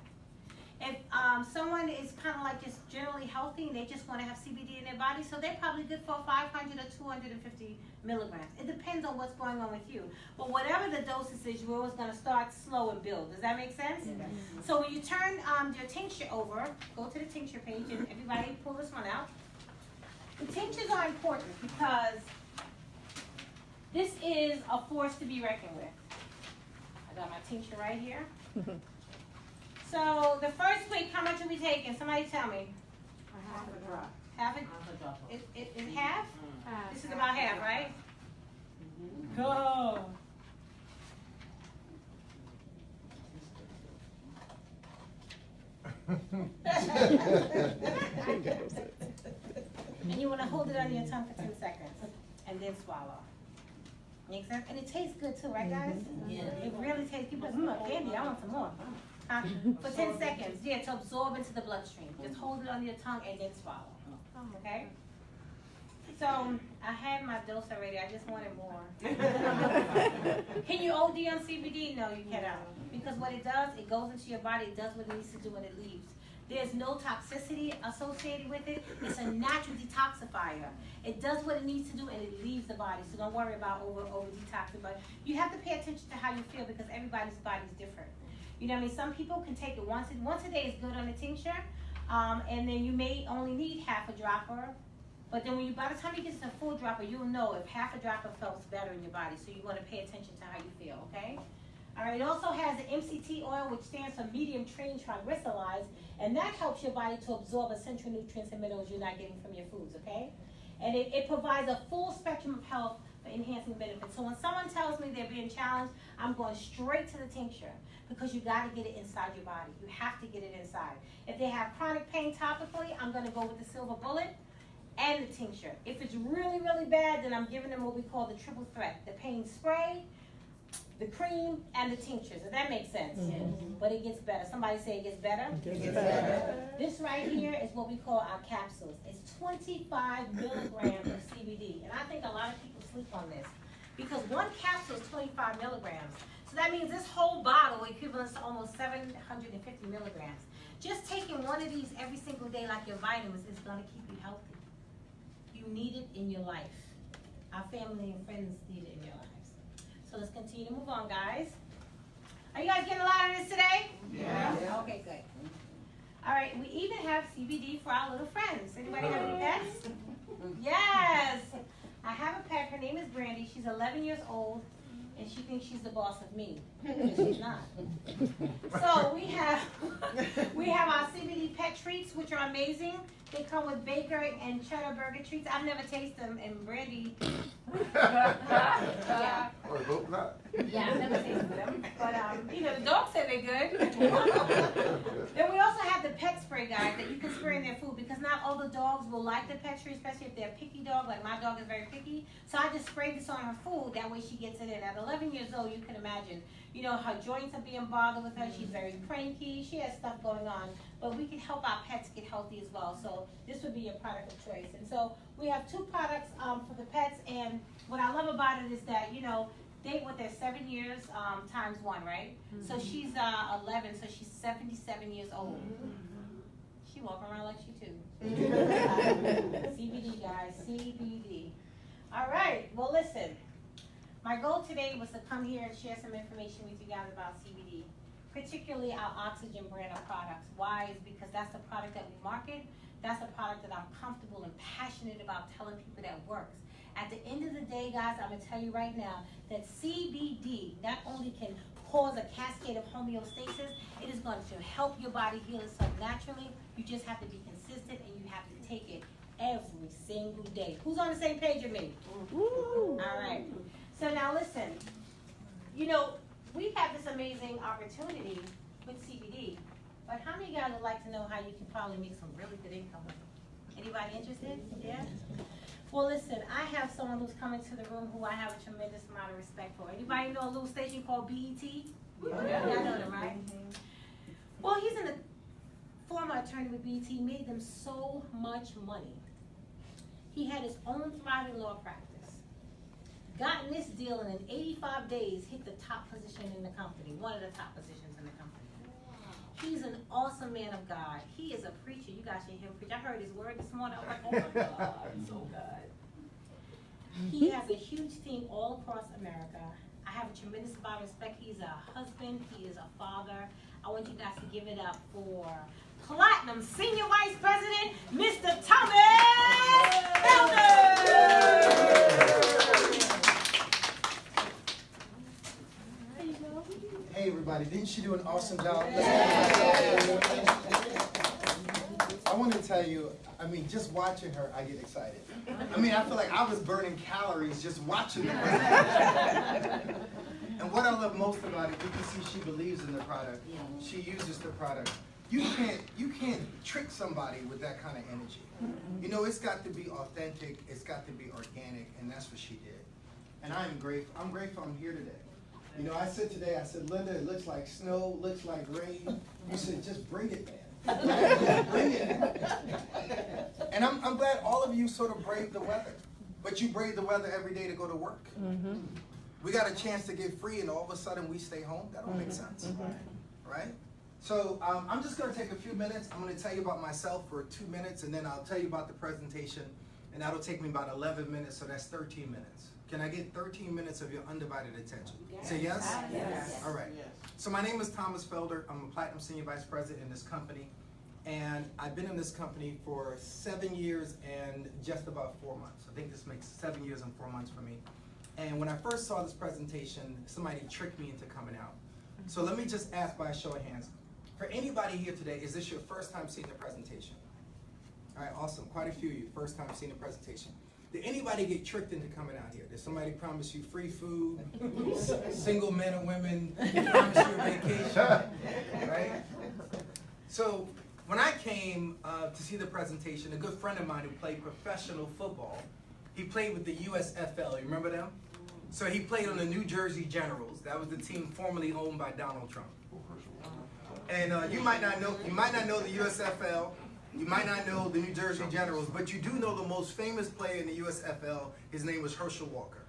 If someone is kind of like just generally healthy and they just want to have CBD in their body, so they're probably good for 500 or 250 milligrams. It depends on what's going on with you. But whatever the dosage is, you're always going to start slow and build. Does that make sense? So when you turn your tincture over, go to the tincture page, and everybody pull this one out. The tinctures are important because this is a force to be reckoned with. I got my tincture right here. So the first week, how much are we taking? Somebody tell me. Half a drop. Half it? Half a drop. In half? This is about half, right? Go. And you want to hold it under your tongue for 10 seconds and then swallow. Make sense? And it tastes good too, right guys? Yeah. It really tastes. People like, candy, I want some more. For 10 seconds, yeah, to absorb into the bloodstream. Just hold it under your tongue and then swallow. Okay? So, I had my dose already, I just wanted more. Can you OD on CBD? No, you cannot. Because what it does, it goes into your body, it does what it needs to do, and it leaves. There's no toxicity associated with it. It's a natural detoxifier. It does what it needs to do, and it leaves the body. So don't worry about over detoxing. But you have to pay attention to how you feel because everybody's body is different. You know what I mean? Some people can take it once a day is good on the tincture, and then you may only need half a dropper. But then by the time you get to the full dropper, you'll know if half a dropper feels better in your body. So you want to pay attention to how you feel, okay? All right, it also has the MCT oil, which stands for medium chain triglycerides, and that helps your body to absorb essential nutrients and minerals you're not getting from your foods, okay? And it provides a full spectrum of health for enhancing benefits. So when someone tells me they're being challenged, I'm going straight to the tincture because you got to get it inside your body. You have to get it inside. If they have chronic pain topically, I'm going to go with the silver bullet and the tincture. If it's really, really bad, then I'm giving them what we call the triple threat, the pain spray, the cream, and the tinctures. Does that make sense? But it gets better. Somebody say it gets better? It gets better. This right here is what we call our capsules. It's 25 milligrams of CBD. And I think a lot of people sleep on this because one capsule is 25 milligrams. So that means this whole bottle equivalents to almost 750 milligrams. Just taking one of these every single day like your vitamins is going to keep you healthy. You need it in your life. Our family and friends need it in your lives. So let's continue to move on, guys. Are you guys getting a lot of this today? Yeah. Okay, good. All right, we even have CBD for our little friends. Anybody have any pets? Yes. I have a pet. Her name is Brandy. She's 11 years old, and she thinks she's the boss of me. But she's not. So we have our CBD pet treats, which are amazing. They come with bacon and cheddar burger treats. I've never tasted them, and Brandy. Yeah. Or hope not. Yeah, I've never tasted them. But, you know, the dogs say they're good. Then we also have the pet spray, guys, that you can spray in their food because not all the dogs will like the pet spray, especially if they're a picky dog. Like my dog is very picky. So I just spray this on her food. That way she gets it in. At 11 years old, you can imagine, you know, her joints are being bothered with her. She's very cranky. She has stuff going on. But we can help our pets get healthy as well. So this would be your product of choice. And so we have 2 products for the pets. And what I love about it is that, you know, they're 7 years times 1, right? Mm-hmm. So she's 11, so she's 77 years old. Mm-hmm. She walking around like she too. CBD, guys, CBD. All right, well listen, my goal today was to come here and share some information with you guys about CBD, particularly our Oxygen brand of products. Why? Is because that's the product that we market. That's a product that I'm comfortable and passionate about telling people that works. At the end of the day, guys, I'm going to tell you right now that CBD not only can cause a cascade of homeostasis, it is going to help your body heal itself naturally. You just have to be consistent and you have to take it every single day. Who's on the same page with me? Woo. All right. So now listen, you know, we have this amazing opportunity with CBD, but how many of you guys would like to know how you can probably make some really good income with it? Anybody interested? Yeah? Well, listen, I have someone who's coming to the room who I have a tremendous amount of respect for. Anybody know a little station called BET? Yeah. Y'all know them, right? Well, he's a former attorney with BET, made them so much money. He had his own thriving law practice. Got in this deal and in 85 days hit the top position in the company, one of the top positions in the company. He's an awesome man of God. He is a preacher. You guys should hear him preach. I heard his word this morning. I was like, oh my God, it's so good. He has a huge team all across America. I have a tremendous amount of respect. He's a husband. He is a father. I want you guys to give it up for Platinum Senior Vice President, Mr. Thomas Felder. Hey everybody, didn't she do an awesome job? I want to tell you, I mean, just watching her, I get excited. I mean, I feel like I was burning calories just watching her. And what I love most about it, you can see she believes in the product. She uses the product. You can't trick somebody with that kind of energy. You know, it's got to be authentic, it's got to be organic, and that's what she did. And I'm grateful I'm here today. You know, I said today, Linda, it looks like snow, looks like rain. You said, just bring it, man. Bring it. And I'm glad all of you sort of braved the weather. But you brave the weather every day to go to work. Mm-hmm. We got a chance to get free and all of a sudden we stay home. That don't make sense, right? So I'm just gonna take a few minutes. I'm gonna tell you about myself for 2 minutes and then I'll tell you about the presentation and that'll take me about 11 minutes, so that's 13 minutes. Can I get 13 minutes of your undivided attention? Yes. Say yes? Yes. All right. Yes. So my name is Thomas Felder. I'm a Platinum Senior Vice President in this company. And I've been in this company for 7 years and just about 4 months. I think this makes 7 years and 4 months for me. And when I first saw this presentation, somebody tricked me into coming out. So let me just ask by a show of hands. For anybody here today, is this your first time seeing the presentation? All right, awesome. Quite a few of you, first time seeing the presentation. Did anybody get tricked into coming out here? Did somebody promise you free food? Single men and women promise you a vacation, right? So when I came to see the presentation, a good friend of mine who played professional football, he played with the USFL, you remember them? So he played on the New Jersey Generals. That was the team formerly owned by Donald Trump. And you might not know the USFL, you might not know the New Jersey Generals, but you do know the most famous player in the USFL. His name was Herschel Walker.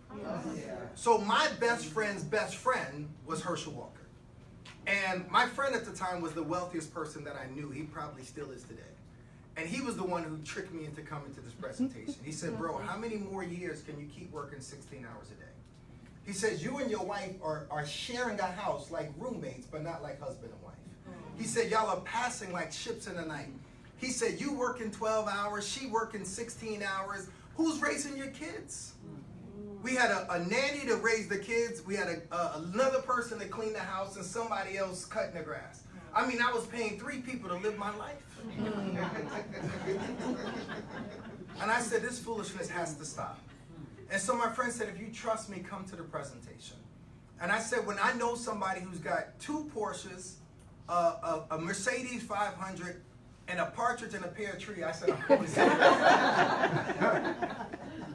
So my best friend's best friend was Herschel Walker. And my friend at the time was the wealthiest person that I knew. He probably still is today. And he was the one who tricked me into coming to this presentation. He said, bro, how many more years can you keep working 16 hours a day? He says, you and your wife are sharing a house like roommates, but not like husband and wife. He said, y'all are passing like ships in the night. He said, you working 12 hours, she working 16 hours. Who's raising your kids? We had a nanny to raise the kids. We had another person to clean the house and somebody else cutting the grass. I mean, I was paying 3 people to live my life. And I said, this foolishness has to stop. And so my friend said, if you trust me, come to the presentation. And I said, when I know somebody who's got 2 Porsches, a Mercedes 500, and a partridge and a pear tree, I said, I'm going to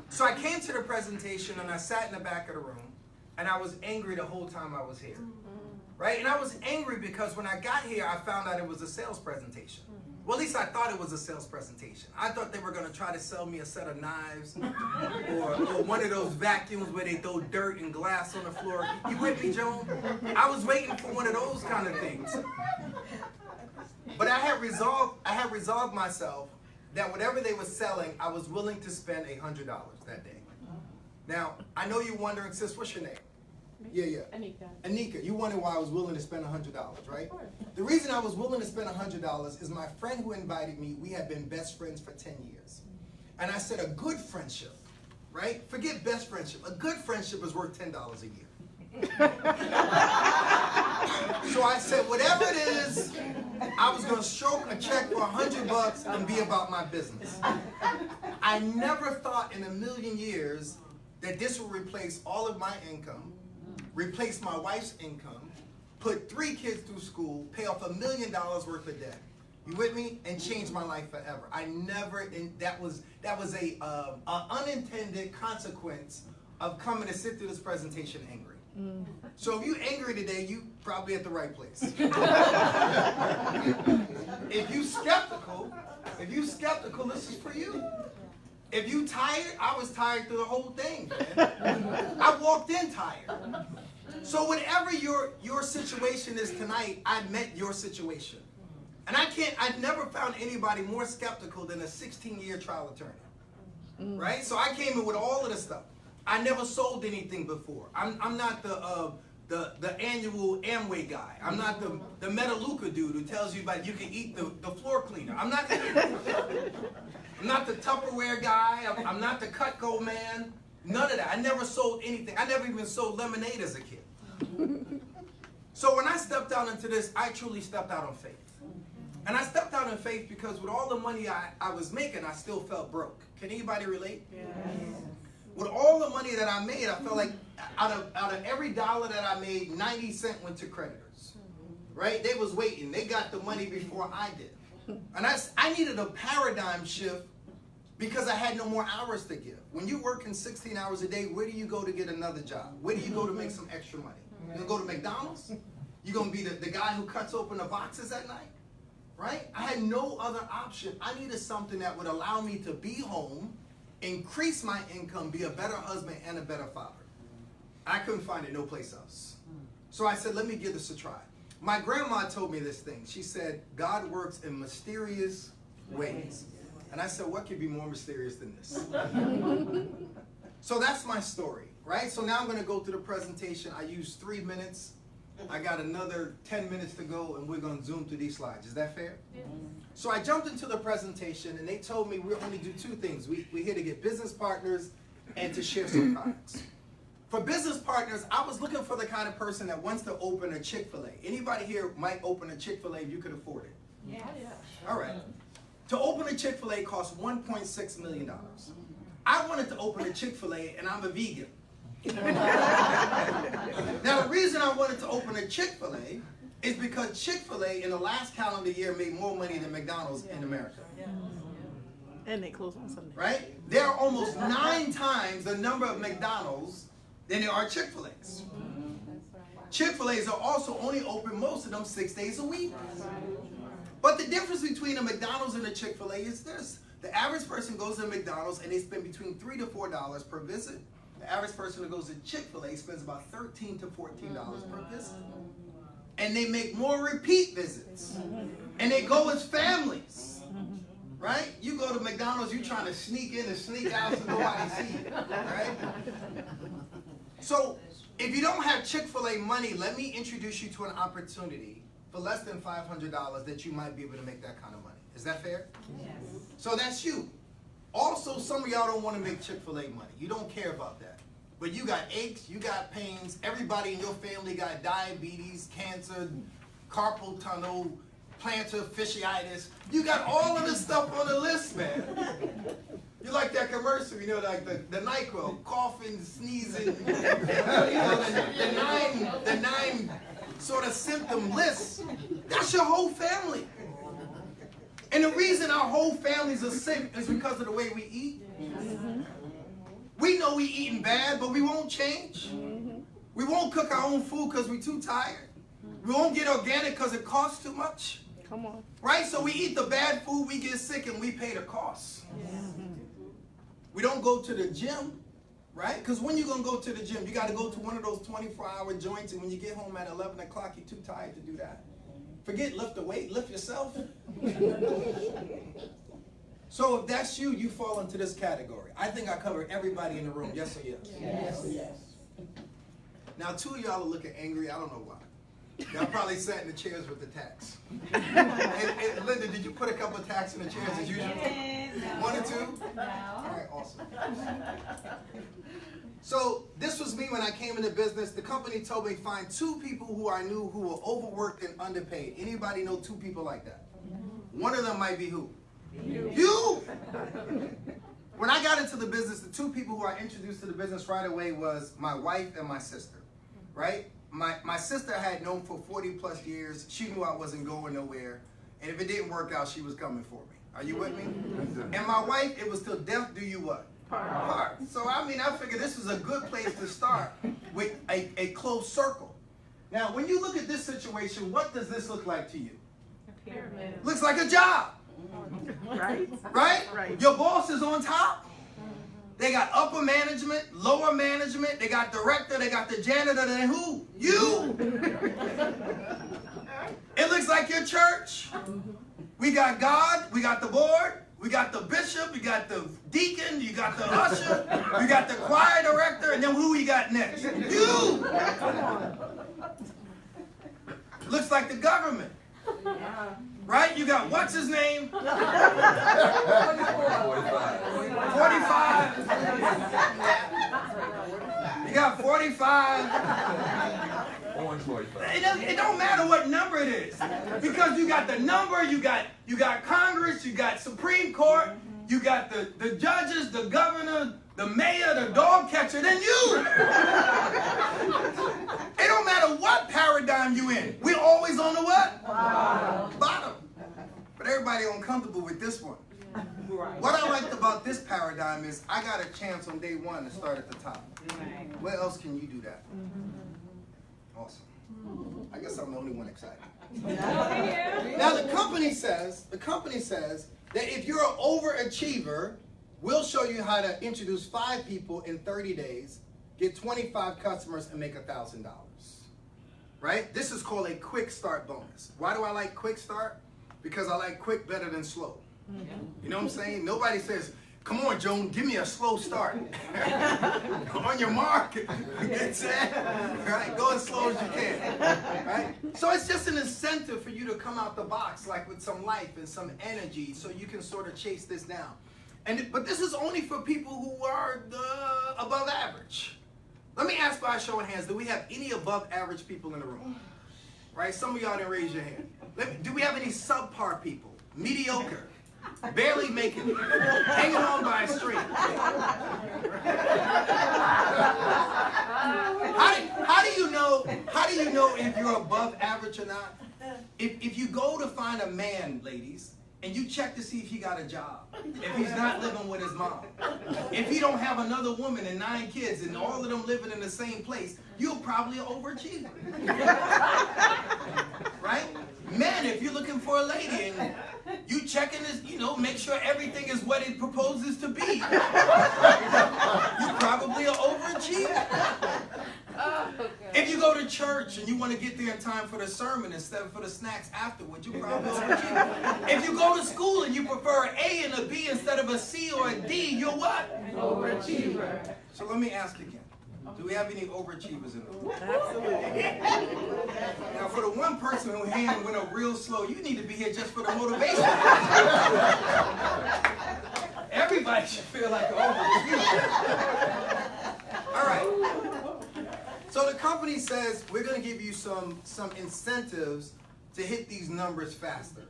So I came to the presentation and I sat in the back of the room and I was angry the whole time I was here. Right? And I was angry because when I got here, I found out it was a sales presentation. Well, at least I thought it was a sales presentation. I thought they were going to try to sell me a set of knives or one of those vacuums where they throw dirt and glass on the floor. You with me, Joan? I was waiting for one of those kind of things. But I had resolved myself that whatever they were selling, I was willing to spend $100 that day. Now, I know you're wondering, sis, what's your name? Yeah. Anika, you wonder why I was willing to spend $100, right? The reason I was willing to spend $100 is my friend who invited me, we had been best friends for 10 years. And I said a good friendship, right? Forget best friendship. A good friendship is worth $10 a year. So I said, whatever it is, I was going to stroke a check for $100 and be about my business. I never thought in a million years that this would replace all of my income, replace my wife's income, put 3 kids through school, pay off $1 million worth of debt. You with me? And change my life forever. I never, and that was a unintended consequence of coming to sit through this presentation angry. So if you're angry today, you probably at the right place. If you skeptical, this is for you. If you tired, I was tired through the whole thing, man. I walked in tired. So whatever your situation is tonight, I met your situation. And I've never found anybody more skeptical than a 16-year trial attorney. Right? So I came in with all of this stuff. I never sold anything before. I'm not the annual Amway guy. I'm not the Metaluca dude who tells you about you can eat the floor cleaner. I'm not the Tupperware guy. I'm not the Cutco man. None of that. I never sold anything. I never even sold lemonade as a kid. So when I stepped out into this, I truly stepped out on faith. And I stepped out in faith because with all the money I was making, I still felt broke. Can anybody relate? Yes. With all the money that I made, I felt like out of every dollar that I made, 90 cents went to creditors. Right? They was waiting. They got the money before I did. And I needed a paradigm shift because I had no more hours to give. When you're working 16 hours a day, where do you go to get another job? Where do you go to make some extra money? You're going to go to McDonald's? You're going to be the guy who cuts open the boxes at night? Right? I had no other option. I needed something that would allow me to be home, increase my income, be a better husband and a better father. I couldn't find it no place else. So I said, let me give this a try. My grandma told me this thing. She said, God works in mysterious ways. And I said, what could be more mysterious than this? So that's my story, right? So now I'm going to go through the presentation. I used 3 minutes. I got another 10 minutes to go, and we're going to zoom through these slides. Is that fair? Yes. So I jumped into the presentation, and they told me we only do 2 things. We're here to get business partners and to share some products. For business partners, I was looking for the kind of person that wants to open a Chick-fil-A. Anybody here might open a Chick-fil-A if you could afford it? Yeah. All right. To open a Chick-fil-A costs $1.6 million. I wanted to open a Chick-fil-A, and I'm a vegan. Now, the reason I wanted to open a Chick-fil-A is because Chick-fil-A in the last calendar year made more money than McDonald's in America. And they close on Sunday. Right? There are almost 9 times the number of McDonald's than there are Chick-fil-A's. Chick-fil-A's are also only open, most of them, 6 days a week. But the difference between a McDonald's and a Chick-fil-A is this. The average person goes to McDonald's and they spend between $3 to $4 per visit. The average person who goes to Chick-fil-A spends about $13 to $14 per visit. And they make more repeat visits. And they go as families. Right? You go to McDonald's, you're trying to sneak in and sneak out so nobody sees you. Right? So, if you don't have Chick-fil-A money, let me introduce you to an opportunity for less than $500 that you might be able to make that kind of money. Is that fair? Yes. So that's you. Also, some of y'all don't want to make Chick-fil-A money. You don't care about that. But you got aches, you got pains, everybody in your family got diabetes, cancer, carpal tunnel, plantar fasciitis. You got all of this stuff on the list, man. You like that commercial, you know, like the NyQuil, coughing, sneezing, you know, the nine sort of symptom lists. That's your whole family. And the reason our whole families are sick is because of the way we eat. We know we eating bad, but we won't change. We won't cook our own food because we're too tired. We won't get organic because it costs too much. Come on. Right? So we eat the bad food, we get sick, and we pay the cost. We don't go to the gym, right? Because when you going to go to the gym, you got to go to one of those 24-hour joints, and when you get home at 11 o'clock, you're too tired to do that. Forget lift the weight, lift yourself. So if that's you, you fall into this category. I think I covered everybody in the room, yes or yes? Yes. Now, two of y'all are looking angry, I don't know why. Y'all probably sat in the chairs with the tacks. And Linda, did you put a couple of tacks in the chairs as usual? One or two? No. All right, awesome. So this was me when I came into business. The company told me find 2 people who I knew who were overworked and underpaid. Anybody know 2 people like that? One of them might be who? You! When I got into the business, the 2 people who I introduced to the business right away was my wife and my sister, right? My sister I had known for 40 plus years. She knew I wasn't going nowhere. And if it didn't work out, she was coming for me. Are you with me? And my wife, it was till death do you what? Part. So I mean, I figured this was a good place to start with a close circle. Now, when you look at this situation, what does this look like to you? A pyramid. Looks like a job. Right? Right? Your boss is on top. They got upper management, lower management, they got director, they got the janitor, then who? You! It looks like your church. We got God, we got the board, we got the bishop, we got the deacon, you got the usher, we got the choir director, and then who we got next? You! Looks like the government. Right? You got what's his name? 45. You got 45. Orange 45. It don't matter what number it is. Because you got the number, you got Congress, you got Supreme Court, you got the judges, the governor, the mayor, the dog catcher, then you. It don't matter what paradigm you in. We're always on the what? Bottom. But everybody uncomfortable with this one. What I liked about this paradigm is I got a chance on day one to start at the top. Where else can you do that? Awesome. I guess I'm the only one excited. Now the company says that if you're an overachiever, we'll show you how to introduce 5 people in 30 days, get 25 customers, and make $1,000. Right? This is called a quick start bonus. Why do I like quick start? Because I like quick better than slow. You know what I'm saying? Nobody says, come on, Joan, give me a slow start. On your mark, get set, right? Go as slow as you can, right? So it's just an incentive for you to come out the box, like with some life and some energy, so you can sort of chase this down. But this is only for people who are above average. Let me ask by a show of hands, do we have any above average people in the room? Right? Some of y'all didn't raise your hand. Do we have any subpar people? Mediocre? Barely making it. Hanging on by a string. How do you know if you're above average or not? If you go to find a man, ladies, and you check to see if he got a job, if he's not living with his mom, if he don't have another woman and 9 kids and all of them living in the same place, you're probably an overachiever. Right? Men, if you're looking for a lady and you checking this, make sure everything is what it proposes to be, you're probably an overachiever. If you go to church and you want to get there in time for the sermon instead of for the snacks afterwards, you probably overachiever. If you go to school and you prefer an A and a B instead of a C or a D, you're what? Overachiever. So let me ask again. Do we have any overachievers in the room? Absolutely. Now, for the one person who hand went up real slow, you need to be here just for the motivation. Everybody should feel like an overachiever. All right. So the company says we're going to give you some incentives to hit these numbers faster,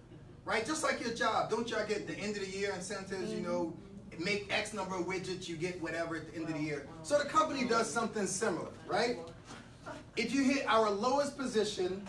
right? Just like your job. Don't y'all get the end of the year incentives, you know, make X number of widgets, you get whatever at the end of the year. So the company does something similar, right? If you hit our lowest position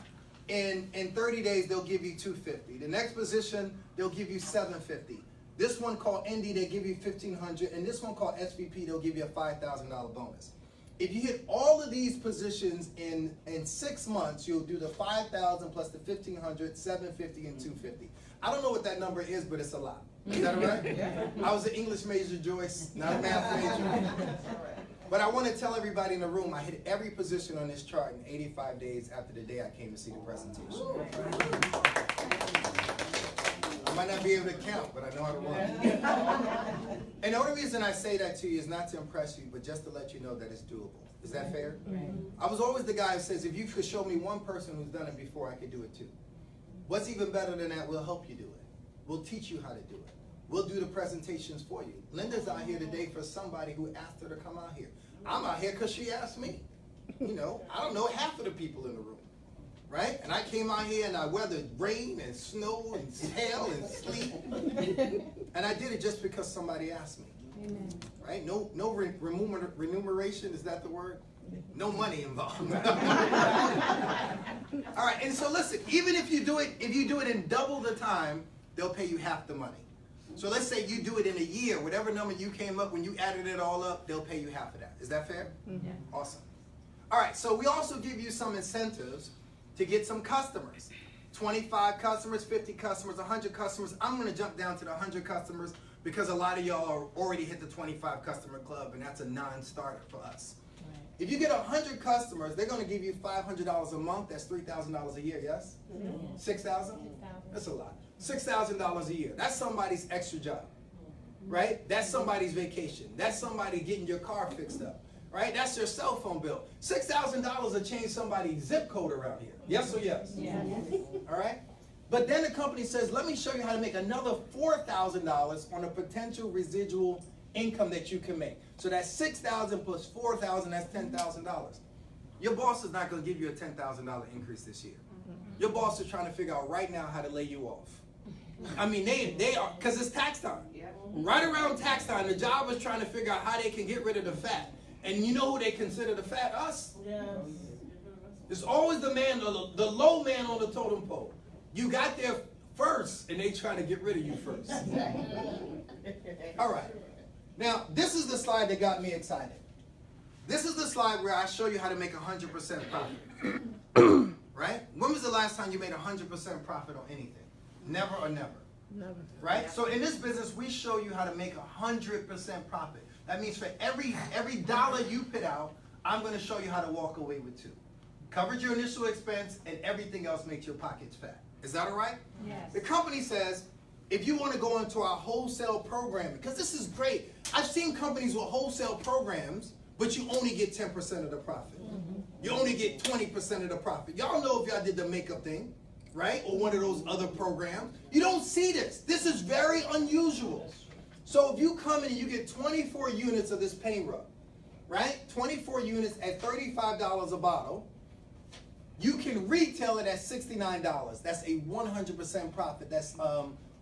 in 30 days, they'll give you $250. The next position, they'll give you $750. This one called ND, they give you $1,500, and this one called SVP, they'll give you a $5,000 bonus. If you hit all of these positions in 6 months, you'll do the $5,000 plus the $1,500, $750, and $250. I don't know what that number is, but it's a lot. Is that right? Yeah. I was an English major, Joyce, not a math major. But I want to tell everybody in the room, I hit every position on this chart in 85 days after the day I came to see the presentation. I might not be able to count, but I know how to run. And the only reason I say that to you is not to impress you, but just to let you know that it's doable. Is that fair? Right. I was always the guy who says, if you could show me one person who's done it before, I could do it too. What's even better than that, we'll help you do it. We'll teach you how to do it. We'll do the presentations for you. Linda's out here today for somebody who asked her to come out here. I'm out here because she asked me. You know, I don't know half of the people in the room, right? And I came out here and I weathered rain and snow and hail and sleet. And I did it just because somebody asked me. Amen. Right? No remuneration, is that the word? No money involved. All right, and so listen, even if you do it in double the time, they'll pay you half the money. So let's say you do it in a year, whatever number you came up, when you added it all up, they'll pay you half of that. Is that fair? Mm-hmm. Awesome. All right, so we also give you some incentives to get some customers. 25 customers, 50 customers, 100 customers. I'm going to jump down to the 100 customers because a lot of y'all already hit the 25 customer club, and that's a non-starter for us. Right. If you get 100 customers, they're going to give you $500 a month. That's $3,000 a year, yes? Mm-hmm. $6,000? That's a lot. $6,000 a year. That's somebody's extra job, right? That's somebody's vacation. That's somebody getting your car fixed up, right? That's your cell phone bill. $6,000 will change somebody's zip code around here. Yes or yes? Yeah. All right? But then the company says, let me show you how to make another $4,000 on a potential residual income that you can make. So that's $6,000 plus $4,000, that's $10,000. Your boss is not going to give you a $10,000 increase this year. Your boss is trying to figure out right now how to lay you off. I mean, they are, because it's tax time. Right around tax time, the job is trying to figure out how they can get rid of the fat. And you know who they consider the fat? Us. Yes. It's always the man, the low man on the totem pole. You got there first, and they trying to get rid of you first. All right. Now, this is the slide that got me excited. This is the slide where I show you how to make 100% profit. Right? When was the last time you made 100% profit on anything? Never or never. Never. Right? So in this business, we show you how to make 100% profit. That means for every dollar you put out, I'm going to show you how to walk away with $2. Covered your initial expense, and everything else makes your pockets fat. Is that all right? Yes. The company says, if you want to go into our wholesale program, because this is great. I've seen companies with wholesale programs, but you only get 10% of the profit. Mm-hmm. You only get 20% of the profit. Y'all know if y'all did the makeup thing, right? Or one of those other programs. You don't see this. This is very unusual. So if you come in and you get 24 units of this pain rub, right? 24 units at $35 a bottle, you can retail it at $69. That's a 100% profit. That's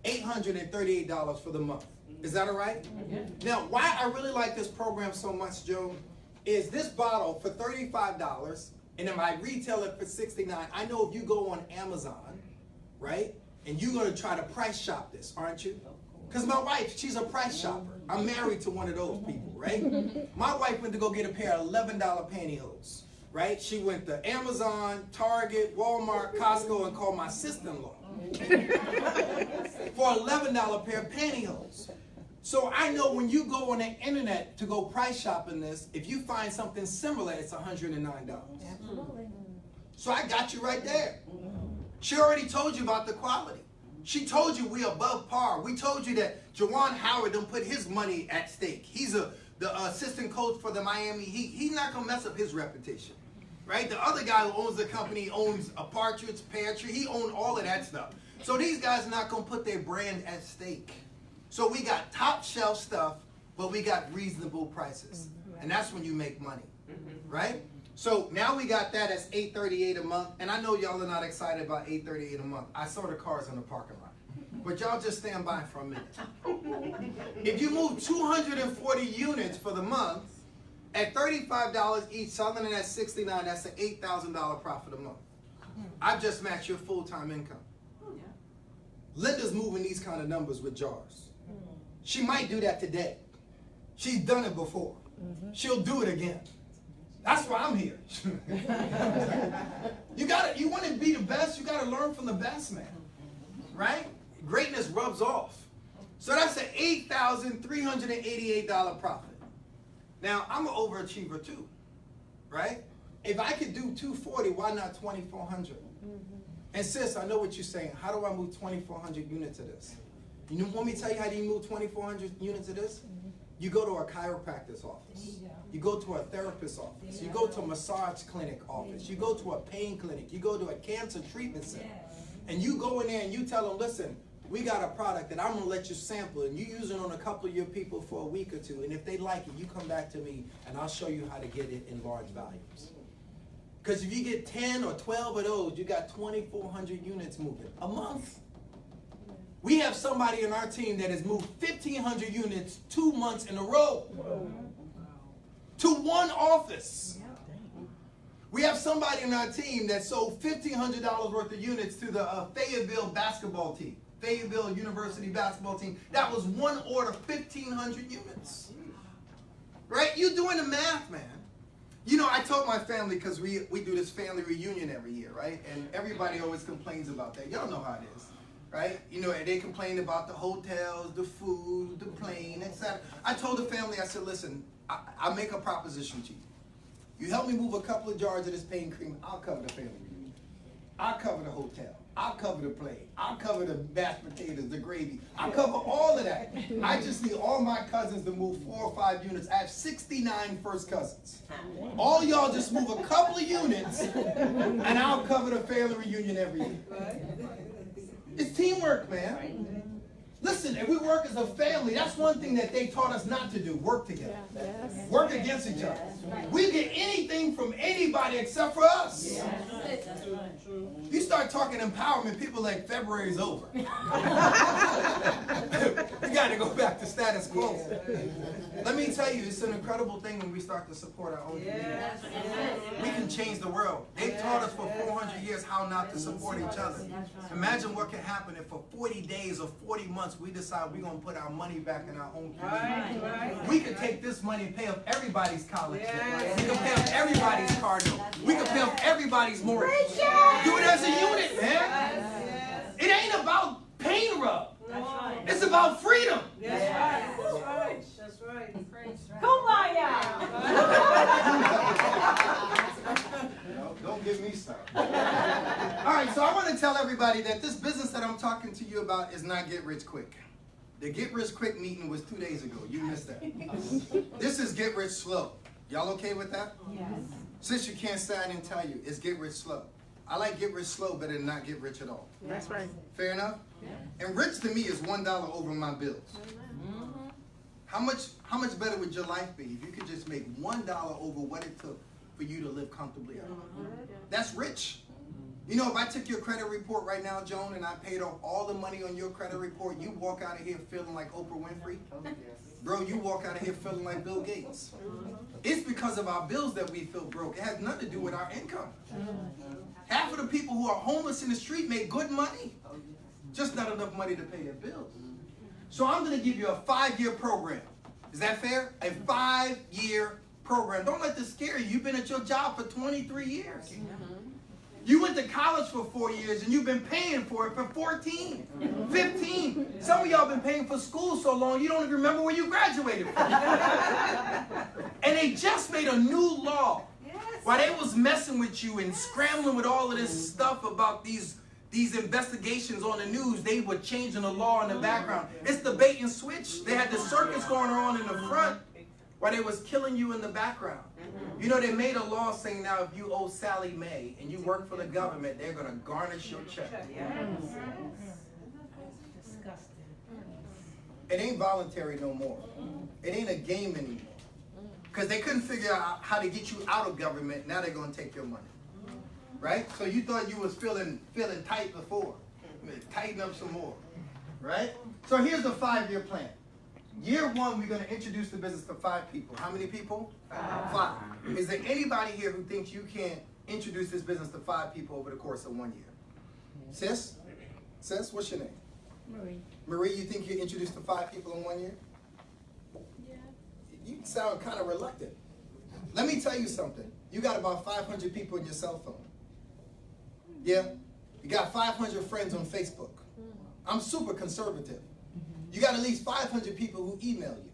$838 for the month. Is that all right? Mm-hmm. Now, why I really like this program so much, Joe, is this bottle for $35, and if I retail it for $69, I know if you go on Amazon, right, and you're going to try to price shop this, aren't you? Because my wife, she's a price shopper. I'm married to one of those people, right? My wife went to go get a pair of $11 pantyhose, right? She went to Amazon, Target, Walmart, Costco, and called my sister-in-law for $11 pair of pantyhose. So I know when you go on the internet to go price shopping this, if you find something similar, it's $109. Absolutely. So I got you right there. She already told you about the quality. She told you we above par. We told you that Jawan Howard done put his money at stake. He's the assistant coach for the Miami Heat. He's not going to mess up his reputation. Right? The other guy who owns the company owns a Partridge Pantry. He owned all of that stuff. So these guys are not going to put their brand at stake. So we got top shelf stuff, but we got reasonable prices. And that's when you make money. Right? So now we got that as $838 a month, and I know y'all are not excited about $838 a month. I saw the cars in the parking lot. But y'all just stand by for a minute. If you move 240 units for the month, at $35 each, selling it at $69, that's an $8,000 profit a month. I've just matched your full-time income. Linda's moving these kind of numbers with jars. She might do that today. She's done it before. She'll do it again. That's why I'm here. You want to be the best, you gotta learn from the best, man. Right? Greatness rubs off. So that's an $8,388 profit. Now, I'm an overachiever too, right? If I could do 240, why not 2,400? And sis, I know what you're saying. How do I move 2,400 units of this? You want me to tell you how do you move 2,400 units of this? You go to a chiropractor's office. You go to a therapist's office. You go to a massage clinic office. You go to a pain clinic. You go to a cancer treatment center. And you go in there and you tell them, listen, we got a product that I'm going to let you sample, and you use it on a couple of your people for a week or two. And if they like it, you come back to me and I'll show you how to get it in large volumes. Because if you get 10 or 12 of those, you got 2,400 units moving a month. We have somebody in our team that has moved 1,500 units 2 months in a row. To one office. We have somebody in our team that sold $1,500 worth of units to the Fayetteville basketball team. Fayetteville University basketball team. That was one order, 1,500 units. Right? You're doing the math, man. You know, I told my family, because we do this family reunion every year, right? And everybody always complains about that. Y'all know how it is, right? You know, they complain about the hotels, the food, the plane, etc. I told the family, I said, listen, I'll make a proposition to you. You help me move a couple of jars of this pain cream, I'll cover the family reunion. I'll cover the hotel. I'll cover the plane. I'll cover the mashed potatoes, the gravy. I'll cover all of that. I just need all my cousins to move 4 or 5 units. I have 69 first cousins. All y'all just move a couple of units, and I'll cover the family reunion every year. It's teamwork, man. Listen, if we work as a family, that's one thing that they taught us not to do, work together. Work against each other. We get anything from anybody except for us. You start talking empowerment, people like February's over. We got to go back to status quo. Let me tell you, it's an incredible thing when we start to support our own community. We can change the world. They've taught us for 400 years how not to support each other. Imagine what can happen if for 40 days or 40 months we decide we're going to put our money back in our own community. We can take this money and pay up everybody's college debt. We can pay up everybody's car note. We can pay up everybody's mortgage. Do it as a unit, man. It ain't about pain rub. It's about freedom. That's right. Don't get me started. All right, so I want to tell everybody that this business that I'm talking to you about is not get rich quick. The get rich quick meeting was 2 days ago. You missed that. This is get rich slow. Y'all okay with that? Yes. Since you can't say I didn't tell you, it's get rich slow. I like get rich slow better than not get rich at all. That's right. Fair enough? Yeah. And rich to me is $1 over my bills. How much better would your life be if you could just make $1 over what it took for you to live comfortably? That's rich. You know, if I took your credit report right now, Joan, and I paid off all the money on your credit report, you walk out of here feeling like Oprah Winfrey. Bro, you walk out of here feeling like Bill Gates. It's because of our bills that we feel broke. It has nothing to do with our income. Half of the people who are homeless in the street make good money. Just not enough money to pay their bills. So I'm going to give you a 5-year program. Is that fair? A 5-year program. Don't let this scare you. You've been at your job for 23 years. You went to college for 4 years and you've been paying for it for 14, 15. Some of y'all been paying for school so long you don't even remember where you graduated from. And they just made a new law. While they was messing with you and scrambling with all of this stuff about these investigations on the news, they were changing the law in the background. It's the bait and switch. They had the circus going on in the front while they was killing you in the background. You know, they made a law saying now if you owe Sally Mae and you work for the government, they're going to garnish your check. It ain't voluntary no more. It ain't a game anymore. Because they couldn't figure out how to get you out of government. Now they're going to take your money. Right? So you thought you was feeling tight before. Tighten up some more. Right? So here's the 5-year plan. Year 1, we're going to introduce the business to 5 people. How many people? 5. Is there anybody here who thinks you can introduce this business to 5 people over the course of 1 year? Sis? Sis, what's your name? Marie. Marie, you think you introduced to 5 people in 1 year? Yeah. You sound kind of reluctant. Let me tell you something. You got about 500 people in your cell phone. Yeah? You got 500 friends on Facebook. I'm super conservative. You got at least 500 people who email you.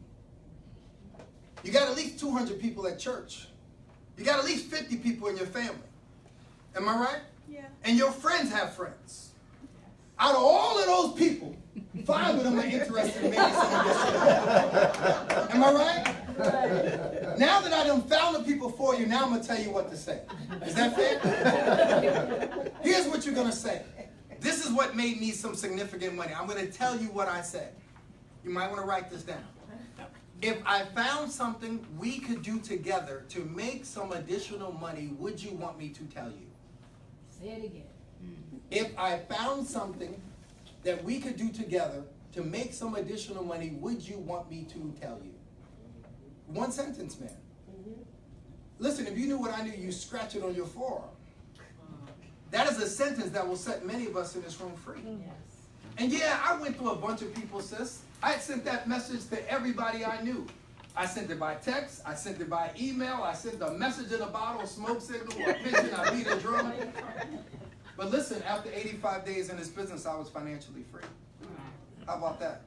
You got at least 200 people at church. You got at least 50 people in your family. Am I right? Yeah. And your friends have friends. Out of all of those people, 5 of them are interested in making some of this shit. Am I right? Now that I done found the people for you, now I'm going to tell you what to say. Is that fair? Here's what you're going to say. This is what made me some significant money. I'm going to tell you what I said. You might want to write this down. If I found something we could do together to make some additional money, would you want me to tell you? Say it again. If I found something that we could do together to make some additional money, would you want me to tell you? One sentence, man. Listen, if you knew what I knew, you scratch it on your forearm. That is a sentence that will set many of us in this room free. And yeah, I went through a bunch of people, sis. I sent that message to everybody I knew. I sent it by text, I sent it by email, I sent a message in a bottle, a smoke signal, a pigeon, I beat a drum. But listen, after 85 days in this business, I was financially free. How about that?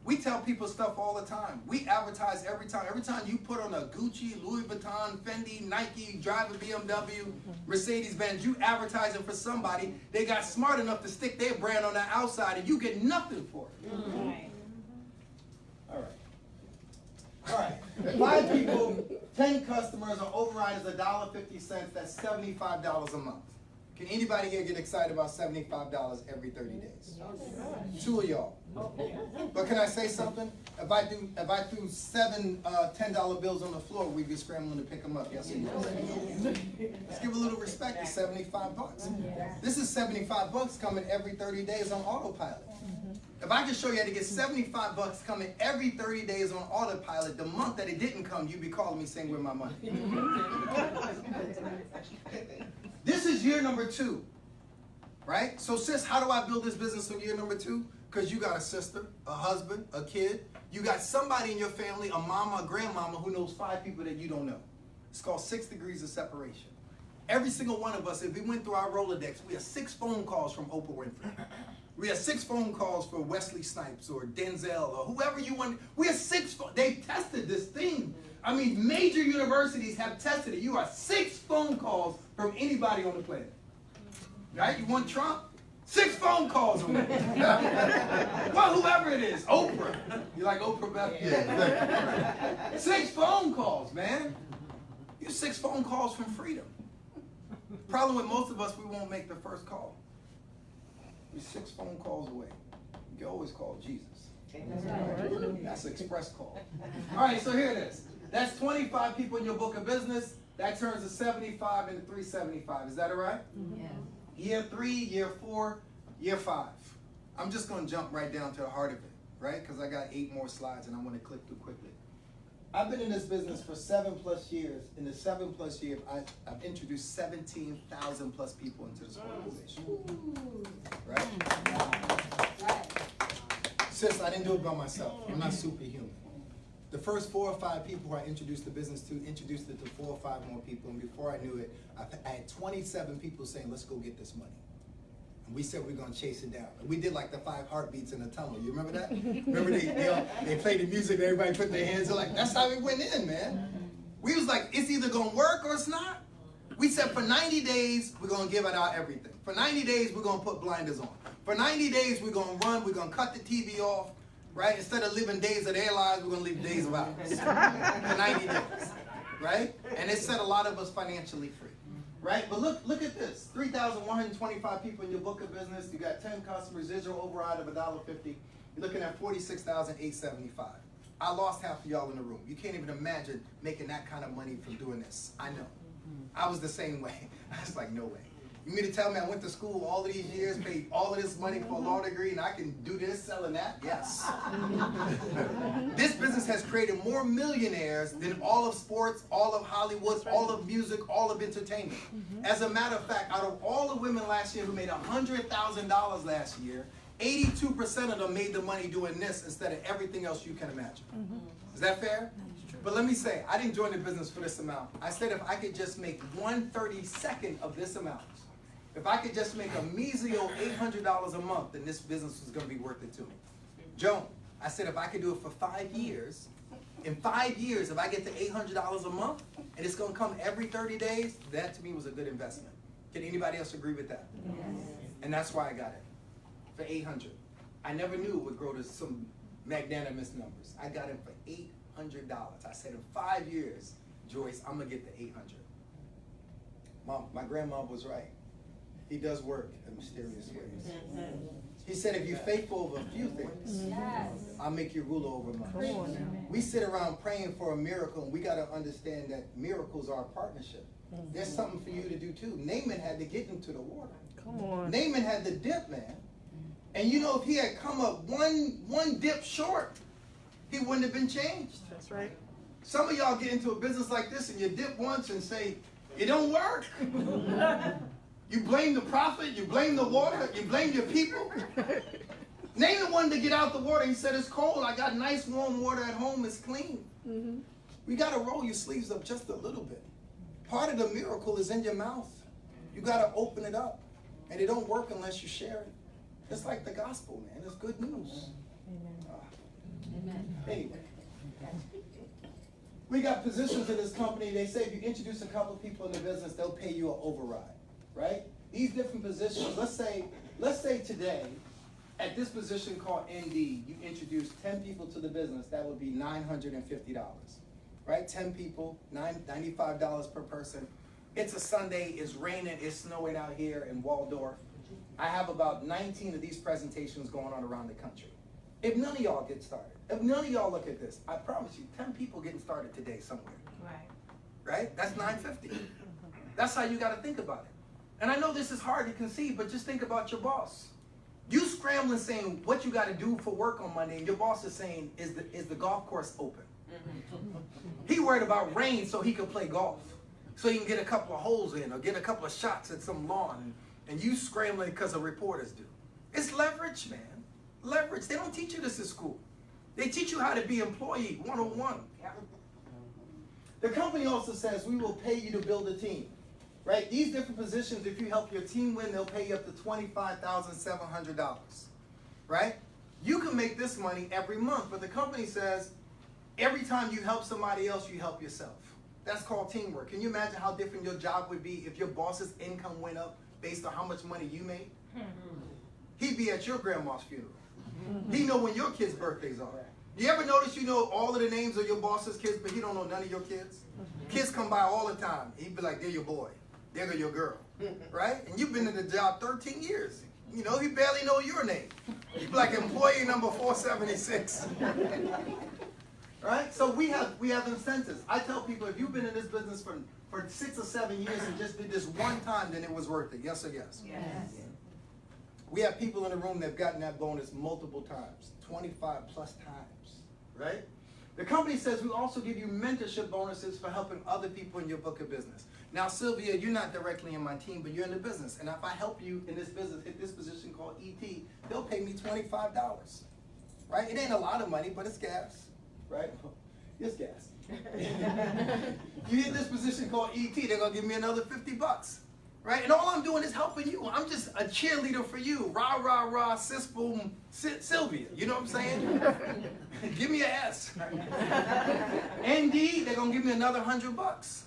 We tell people stuff all the time. We advertise every time. Every time you put on a Gucci, Louis Vuitton, Fendi, Nike, drive a BMW, Mercedes-Benz, you advertising for somebody. They got smart enough to stick their brand on the outside and you get nothing for it. All right. All right. 5 people, 10 customers, our override is $1.50. That's $75 a month. Can anybody here get excited about $75 every 30 days? 2 of y'all. But can I say something? If I threw 7 $10 bills on the floor, we'd be scrambling to pick them up. Yes or no? Let's give a little respect to 75 bucks. This is 75 bucks coming every 30 days on autopilot. If I can show you how to get 75 bucks coming every 30 days on autopilot, the month that it didn't come, you'd be calling me saying, where's my money? This is year number 2, right? So sis, how do I build this business on year number 2? Because you got a sister, a husband, a kid. You got somebody in your family, a mama, a grandmama who knows 5 people that you don't know. It's called 6 degrees of separation. Every single one of us, if we went through our Rolodex, we have 6 phone calls from Oprah Winfrey. We have 6 phone calls for Wesley Snipes or Denzel or whoever you want. We have 6. They've tested this thing. I mean, major universities have tested it. You are 6 phone calls from anybody on the planet. Right? You want Trump? 6 phone calls on it. Well, whoever it is. Oprah. You like Oprah Beth? Yeah. 6 phone calls, man. You 6 phone calls from freedom. Problem with most of us, we won't make the first call. We're 6 phone calls away. You can always call Jesus. That's an express call. All right, so here it is. That's 25 people in your book of business. That turns to 75 into 375. Is that all right? Yeah. Year 3, year 4, year 5. I'm just going to jump right down to the heart of it, right? Because I got 8 more slides and I want to click through quickly. I've been in this business for 7+ years. In the 7+ years, I've introduced 17,000+ people into this organization. Right? Sis, I didn't do it by myself. I'm not superhuman. The first 4 or 5 people who I introduced the business to, introduced it to 4 or 5 more people, and before I knew it, I had 27 people saying, let's go get this money. And we said we're gonna chase it down. And we did like the 5 heartbeats in the tunnel. You remember that? Remember they played the music and everybody put their hands up like, that's how we went in, man. We was like, it's either gonna work or it's not. We said for 90 days, we're gonna give it out everything. For 90 days, we're gonna put blinders on. For 90 days, we're gonna run, we're gonna cut the TV off. Right? Instead of living days of their lives, we're going to live days of ours. For 90 days. Right? And it set a lot of us financially free. Right? But look at this. 3,125 people in your book of business. You got 10 customers, digital override of $1.50. You're looking at $46,875. I lost half of y'all in the room. You can't even imagine making that kind of money from doing this. I know. I was the same way. I was like, no way. You mean to tell me I went to school all of these years, paid all of this money for a law degree, and I can do this, selling that? Yes. This business has created more millionaires than all of sports, all of Hollywood, all of music, all of entertainment. As a matter of fact, out of all the women last year who made $100,000 last year, 82% of them made the money doing this instead of everything else you can imagine. Is that fair? But let me say, I didn't join the business for this amount. I said if I could just make 1/32 of this amount, if I could just make a measly old $800 a month, then this business was going to be worth it to me. Joan, I said if I could do it for 5 years, in 5 years, if I get to $800 a month, and it's going to come every 30 days, that to me was a good investment. Can anybody else agree with that? Yes. And that's why I got it, for $800. I never knew it would grow to some magnanimous numbers. I got it for $800. I said in 5 years, Joyce, I'm going to get the $800. Mom, my grandma was right. He does work in mysterious ways. He said, if you're faithful over a few things, I'll make you ruler over much. We sit around praying for a miracle, and we got to understand that miracles are a partnership. There's something for you to do too. Naaman had to get into the water. Come on. Naaman had the dip, man. And you know, if he had come up one dip short, he wouldn't have been changed. That's right. Some of y'all get into a business like this and you dip once and say, it don't work. You blame the prophet, you blame the water, you blame your people. Naaman wanted to get out the water. He said, it's cold. I got nice warm water at home. It's clean. We got to roll your sleeves up just a little bit. Part of the miracle is in your mouth. You got to open it up. And it don't work unless you share it. It's like the gospel, man. It's good news. Amen. Anyway. We got positions in this company. They say if you introduce a couple of people in the business, they'll pay you an override. Right? These different positions, let's say today, at this position called ND, you introduce 10 people to the business, that would be $950. Right? 10 people, $95 per person. It's a Sunday, it's raining, it's snowing out here in Waldorf. I have about 19 of these presentations going on around the country. If none of y'all get started, if none of y'all look at this, I promise you, 10 people getting started today somewhere. Right? That's $950. That's how you got to think about it. And I know this is hard to conceive, but just think about your boss. You scrambling saying what you got to do for work on Monday, and your boss is saying, is the golf course open? He worried about rain so he could play golf, so he can get a couple of holes in or get a couple of shots at some lawn, and you scrambling because the reporters do. It's leverage, man. Leverage. They don't teach you this in school. They teach you how to be employee 101. The company also says we will pay you to build a team. Right? These different positions, if you help your team win, they'll pay you up to $25,700. Right? You can make this money every month, but the company says every time you help somebody else, you help yourself. That's called teamwork. Can you imagine how different your job would be if your boss's income went up based on how much money you made? He'd be at your grandma's funeral. He know when your kids' birthdays are. You ever notice you know all of the names of your boss's kids, but he don't know none of your kids? Kids come by all the time. He'd be like, they're your boy. They're your girl. Right? And you've been in the job 13 years. You know, he barely know your name. You'd be like employee number 476. Right? So we have incentives. I tell people, if you've been in this business for 6 or 7 years and just did this one time, then it was worth it. Yes or yes? Yes. We have people in the room that have gotten that bonus multiple times, 25 plus times, right? The company says we also give you mentorship bonuses for helping other people in your book of business. Now, Sylvia, you're not directly in my team, but you're in the business. And if I help you in this business, hit this position called ET, they'll pay me $25, right? It ain't a lot of money, but it's gas, right? It's gas. You hit this position called ET, they're going to give me another $50. Right? And all I'm doing is helping you. I'm just a cheerleader for you. Rah, rah, rah, sis, boom, Sylvia. You know what I'm saying? Give me an S. ND, they're going to give me another $100.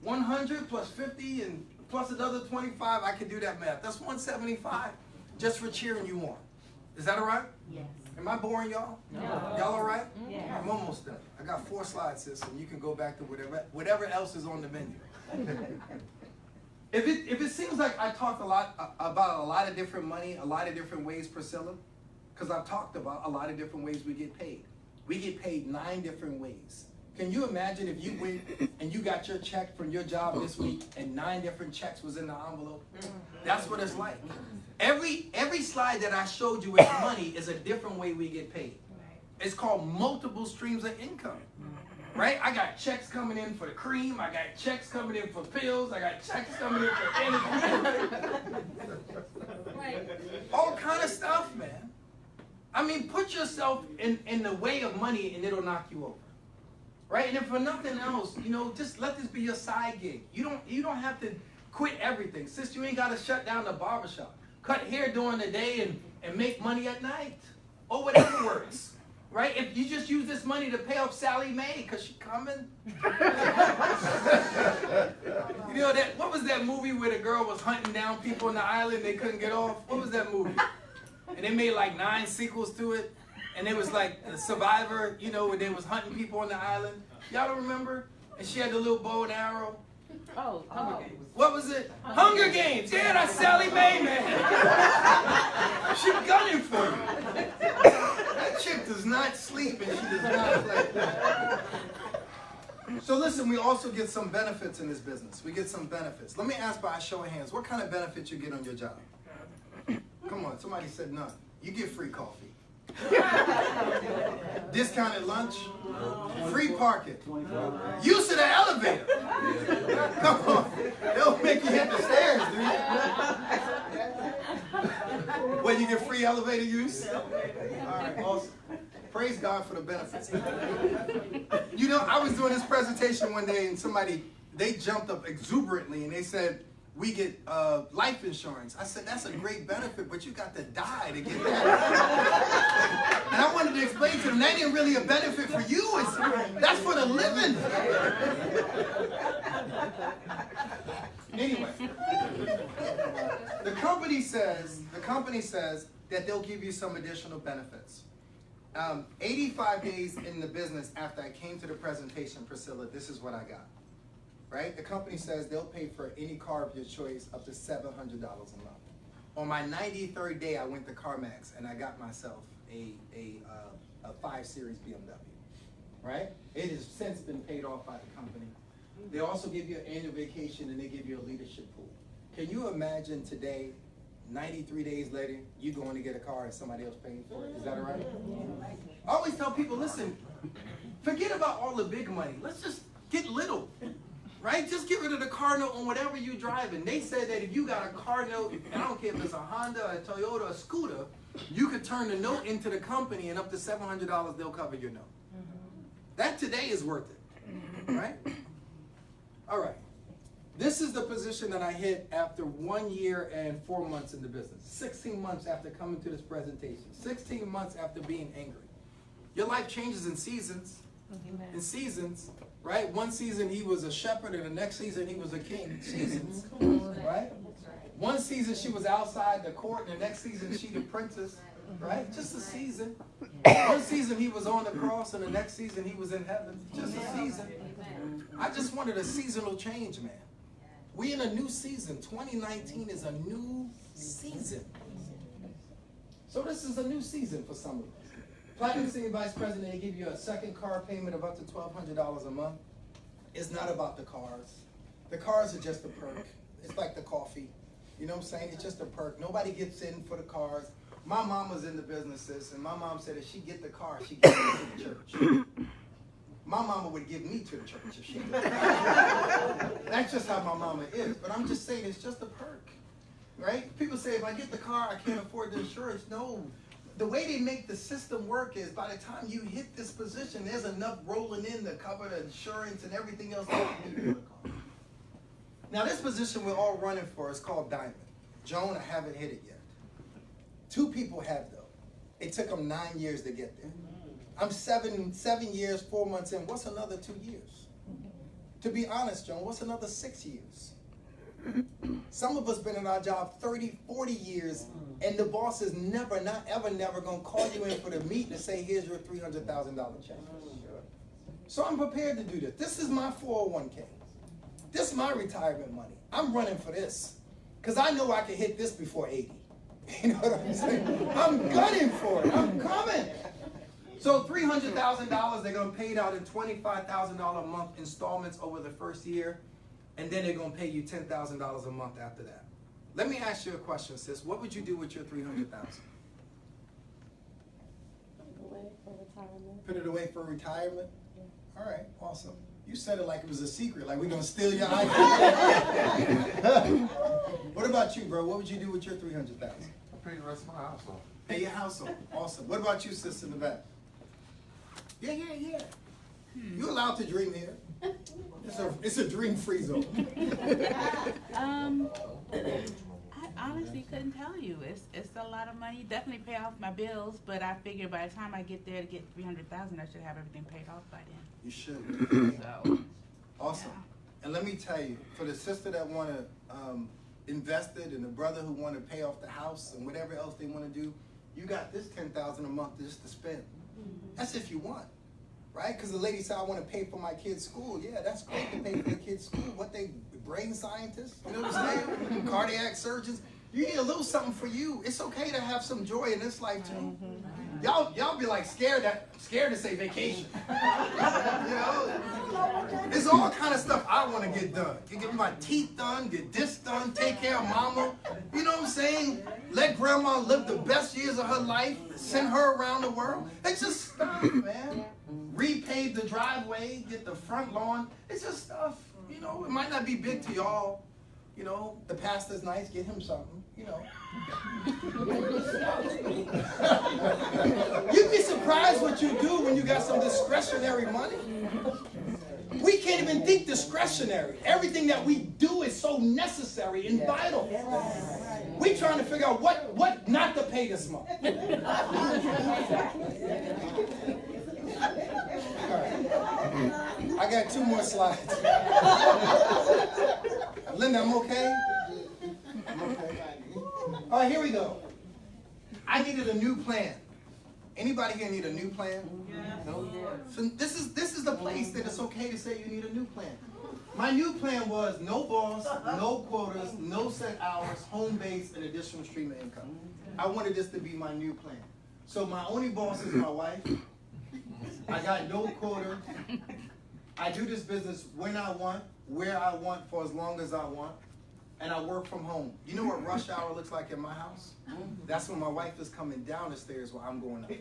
100 plus 50 and plus another 25. I can do that math. That's 175 just for cheering you on. Is that all right? Yes. Am I boring y'all? No. Y'all all right? Yeah. I'm almost done. I got 4 slides, sis, and you can go back to whatever else is on the menu. If it seems like I talked a lot about a lot of different money, a lot of different ways, Priscilla, because I've talked about a lot of different ways we get paid. we get paid 9 different ways. Can you imagine if you went and you got your check from your job this week and 9 different checks was in the envelope? That's what it's like. Every slide that I showed you with money is a different way we get paid. It's called multiple streams of income. Right? I got checks coming in for the cream. I got checks coming in for pills. I got checks coming in for energy. All kind of stuff, man. I mean, put yourself in the way of money and it'll knock you over. Right? And if for nothing else, you know, just let this be your side gig. You don't have to quit everything. Sister, you ain't got to shut down the barbershop. Cut hair during the day and make money at night. Or whatever works. Right? If you just use this money to pay off Sally Mae, because she's coming. You know, what was that movie where the girl was hunting down people on the island, they couldn't get off? What was that movie? And they made like 9 sequels to it. And it was like the Survivor, you know, where they was hunting people on the island. Y'all don't remember? And she had the little bow and arrow. Oh, Hunger Games. What was it? Hunger Games. Yeah, that's Sally Mae, man. She gunning for you. That chick does not sleep and she does not play. So listen, we also get some benefits in this business. We get some benefits. Let me ask by a show of hands, what kind of benefits you get on your job? Come on, somebody said none. You get free coffee. Discounted lunch, free parking, use of the elevator. Come on, they'll make you hit the stairs, dude. Well, you get free elevator use? All right, awesome. Praise God for the benefits. You know, I was doing this presentation one day and they jumped up exuberantly and they said, we get life insurance. I said, that's a great benefit, but you got to die to get that. And I wanted to explain to them, that ain't really a benefit for you. That's for the living. Anyway, the company says that they'll give you some additional benefits. 85 days in the business after I came to the presentation, Priscilla, this is what I got. Right? The company says they'll pay for any car of your choice up to $700 a month. On my 93rd day, I went to CarMax and I got myself a 5 Series BMW. Right? It has since been paid off by the company. They also give you an annual vacation and they give you a leadership pool. Can you imagine today, 93 days later, you going to get a car and somebody else paying for it? Is that all right? I always tell people, listen, forget about all the big money. Let's just get little. Right? Just get rid of the car note on whatever you're driving. They said that if you got a car note, and I don't care if it's a Honda, a Toyota, a scooter, you could turn the note into the company and up to $700 they'll cover your note. That today is worth it. Right? All right. This is the position that I hit after 1 year and 4 months in the business. 16 months after coming to this presentation. 16 months after being angry. Your life changes in seasons. In seasons. Right? One season he was a shepherd and the next season he was a king. Seasons. Right? One season she was outside the court and the next season she the princess. Right? Just a season. One season he was on the cross and the next season he was in heaven. Just a season. I just wanted a seasonal change, man. We in a new season. 2019 is a new season. So this is a new season for some of us. Platinum Senior Vice President, they give you a second car payment of up to $1,200 a month. It's not about the cars. The cars are just a perk. It's like the coffee. You know what I'm saying? It's just a perk. Nobody gets in for the cars. My mom was in the businesses, and my mom said if she get the car, she get it to the church. My mama would give me to the church if she did. That's just how my mama is. But I'm just saying it's just a perk. Right? People say if I get the car, I can't afford the insurance. No. The way they make the system work is by the time you hit this position, there's enough rolling in to cover the insurance and everything else that you need for the car. Now this position we're all running for is called Diamond. Joan, I haven't hit it yet. 2 people have though. It took them 9 years to get there. I'm 7 years, 4 months in. What's another 2 years? To be honest, Joan, what's another 6 years? Some of us been in our job 30, 40 years, and the boss is never, not ever, never going to call you in for the meeting and say, here's your $300,000 check. So I'm prepared to do this. This is my 401k. This is my retirement money. I'm running for this because I know I can hit this before 80. You know what I'm saying? I'm gunning for it. I'm coming. So $300,000, they're gonna pay it out in $25,000 a month installments over the first year, and then they're gonna pay you $10,000 a month after that. Let me ask you a question, sis. What would you do with your $300,000? Put it away for retirement? All right, awesome. You said it like it was a secret, like we're gonna steal your idea. What about you, bro? What would you do with your $300,000? I'll pay the rest of my household. Pay your household. Awesome. What about you, sis, in the back? Yeah. You're allowed to dream here. It's a dream-free zone. I honestly couldn't tell you. It's a lot of money. Definitely pay off my bills, but I figure by the time I get there to get 300,000, I should have everything paid off by then. You should. So Awesome. yeah. And let me tell you, for the sister that want to invest it and the brother who want to pay off the house and whatever else they want to do, you got this $10,000 a month just to spend. That's if you want, right? Because the lady said, I want to pay for my kids' school. Yeah, that's great to pay for the kids' school. What they, brain scientists, you know what I'm saying? Cardiac surgeons. You need a little something for you. It's okay to have some joy in this life too. Y'all be like scared to say vacation. You know, there's all kind of stuff I want to get done. Get my teeth done, get this done, take care of mama. You know what I'm saying? Let grandma live the best years of her life. Send her around the world. It's just stuff, man. Repave the driveway, get the front lawn. It's just stuff. You know, it might not be big to y'all. You know, the pastor's nice, get him something, you know. You'd be surprised what you do when you got some discretionary money. We can't even think discretionary. Everything that we do is so necessary and vital. We trying to figure out what not to pay this month. All right. I got 2 more slides. Linda, I'm okay? I'm okay. All right, here we go. I needed a new plan. Anybody here need a new plan? No. So this is the place that it's okay to say you need a new plan. My new plan was no boss, no quotas, no set hours, home base, and additional stream of income. I wanted this to be my new plan. So my only boss is my wife. I got no quota. I do this business when I want, where I want, for as long as I want. And I work from home. You know what rush hour looks like in my house? That's when my wife is coming down the stairs while I'm going up.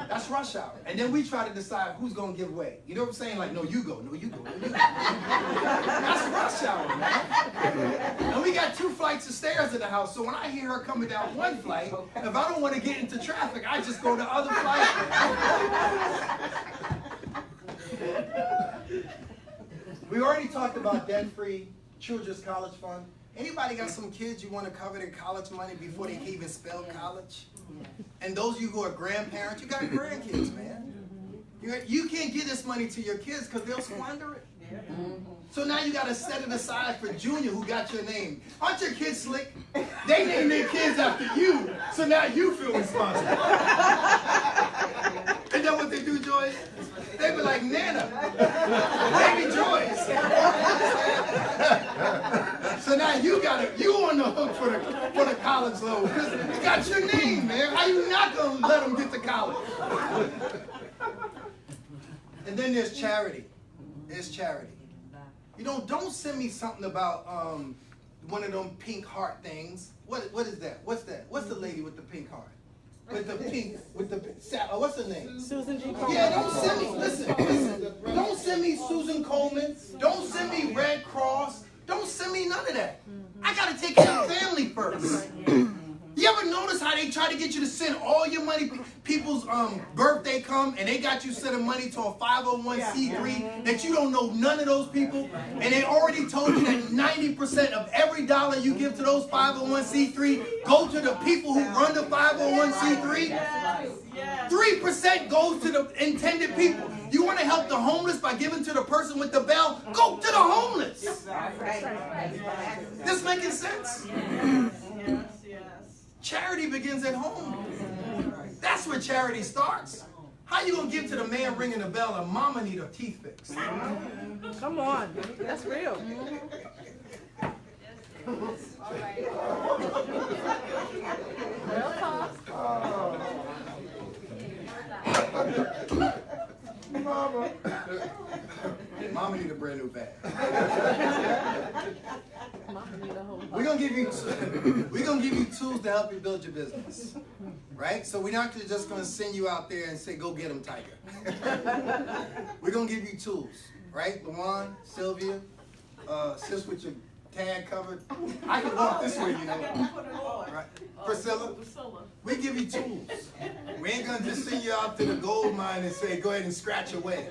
That's rush hour. And then we try to decide who's going to give way. You know what I'm saying? Like, no, you go, no, you go, no, you go. That's rush hour, man. And we got 2 flights of stairs in the house, so when I hear her coming down one flight, if I don't want to get into traffic, I just go to the other flight. We already talked about debt-free Children's College Fund. Anybody got some kids you want to cover their college money before they can even spell college? And those of you who are grandparents, you got grandkids, man. You can't give this money to your kids because they'll squander it. So now you got to set it aside for Junior, who got your name. Aren't your kids slick? They named their kids after you, so now you feel responsible. Isn't that what they do, Joyce? They be like, Nana, baby Joyce. So now you on the hook for the college loan. Because you got your name, man. How you not going to let them get to college? And then there's charity. There's charity. You know, don't send me something about one of them pink heart things. What is that? What's that? What's the lady with the pink heart? What's her name? Susan G. Coleman. Yeah, don't send me, listen. Don't send me Susan Coleman. Don't send me Red Cross. Don't send me none of that. I got to take care of family first. You ever notice how they try to get you to send all your money? People's birthday come and they got you sending money to a 501c3 that you don't know none of those people, and they already told you that 90% of every dollar you give to those 501c3 go to the people who run the 501c3. 3% goes to the intended people. You want to help the homeless by giving to the person with the bell? Go to the homeless. This making sense? Charity begins at home. That's where charity starts. How you gonna give to the man ringing the bell and mama need her teeth fixed? Come on, that's real. tools to help you build your business, right? So we're not just gonna send you out there and say, go get them, Tiger. We're gonna give you tools, right? Luan, Sylvia, sis with your tag covered. I can walk this way, you know. Right? Priscilla, we give you tools. We ain't gonna just send you out to the gold mine and say, go ahead and scratch away.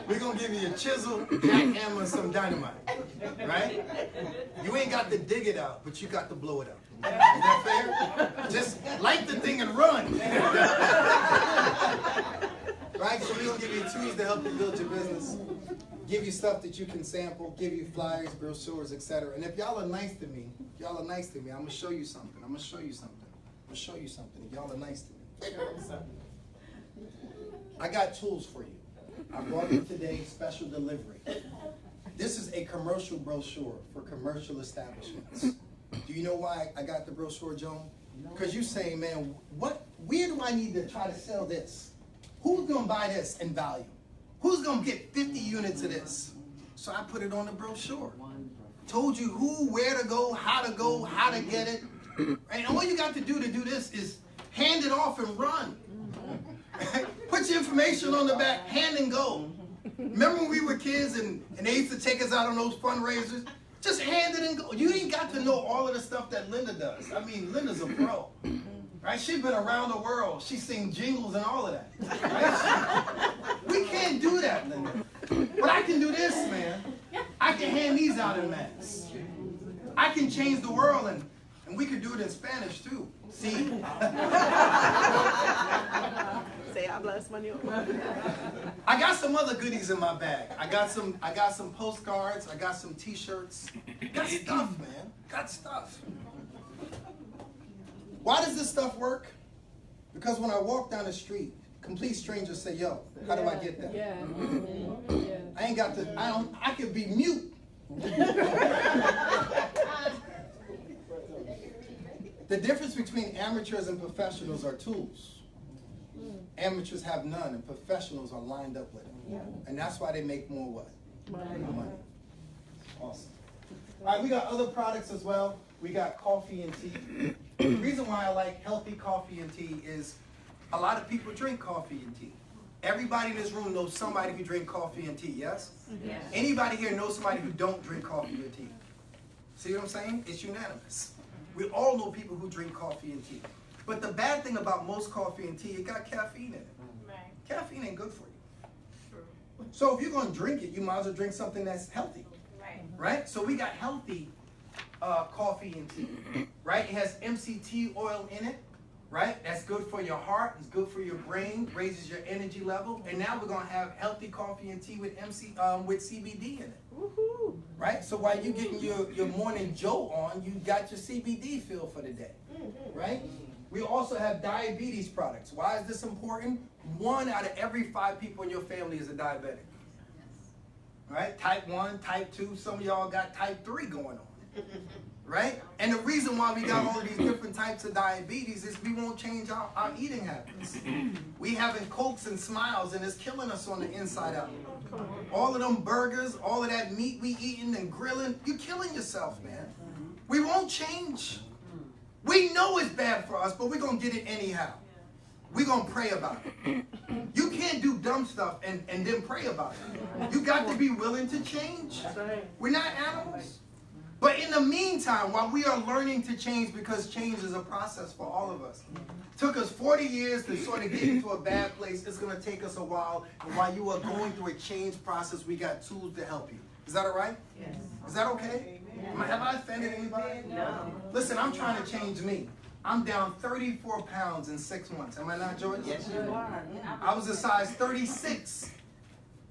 We're gonna give you a chisel, jackhammer, and some dynamite, right? You ain't got to dig it out, but you got to blow it out. Is that fair? Just light the thing and run. Right? So we're gonna give you tools to help you build your business. Give you stuff that you can sample, give you flyers, brochures, etc. And if y'all are nice to me, I'm gonna show you something. If y'all are nice to me. I got tools for you. I brought you today special delivery. This is a commercial brochure for commercial establishments. Do you know why I got the brochure, Joan? Because you're saying, man, where do I need to try to sell this? Who's gonna buy this in value? Who's gonna get 50 units of this? So I put it on the brochure. Told you who, where to go, how to get it. And all you got to do this is hand it off and run. Put your information on the back, hand and go. Remember when we were kids and they used to take us out on those fundraisers? Just hand it and go. You ain't got to know all of the stuff that Linda does. I mean, Linda's a pro. Right? She's been around the world. She sings jingles and all of that. Right? We can't do that, Linda. But I can do this, man. I can hand these out in mass. I can change the world, and we could do it in Spanish too. See? Say habla español. I got some other goodies in my bag. I got some postcards. I got some T-shirts. Got stuff, man. Got stuff. Why does this stuff work? Because when I walk down the street, complete strangers say, yo, how do I get that? Yeah. I ain't got to, I could be mute. The difference between amateurs and professionals are tools. Amateurs have none and professionals are lined up with it. And that's why they make more what? Money. Awesome. All right, we got other products as well. We got coffee and tea. The reason why I like healthy coffee and tea is a lot of people drink coffee and tea. Everybody in this room knows somebody who drink coffee and tea, yes? Yes. Anybody here knows somebody who don't drink coffee or tea? See what I'm saying? It's unanimous. We all know people who drink coffee and tea. But the bad thing about most coffee and tea, it got caffeine in it. Right. Caffeine ain't good for you. True. So if you're going to drink it, you might as well drink something that's healthy. Right? So we got healthy coffee and tea, right? It has MCT oil in it, right? That's good for your heart, it's good for your brain, raises your energy level. And now we're gonna have healthy coffee and tea with CBD in it. Woohoo! Right? So while you're getting your morning jolt on, you got your CBD feel for the day, right? We also have diabetes products. Why is this important? 1 out of every 5 people in your family is a diabetic. Right? Type 1, type 2, some of y'all got type 3 going on. Right? And the reason why we got all of these different types of diabetes is we won't change our eating habits. We having Cokes and Smiles and it's killing us on the inside out. All of them burgers, all of that meat we eating and grilling, you killing yourself, man. We won't change. We know it's bad for us, but we're going to get it anyhow. We're going to pray about it. You can't do dumb stuff and then pray about it. You got to be willing to change. We're not animals. But in the meantime, while we are learning to change, because change is a process for all of us. Took us 40 years to sort of get into a bad place. It's going to take us a while. And while you are going through a change process, we got tools to help you. Is that all right? Yes. Is that okay? Have I offended anybody? No. Listen, I'm trying to change me. I'm down 34 pounds in 6 months. Am I not, George? Yes, you are. I was a size 36,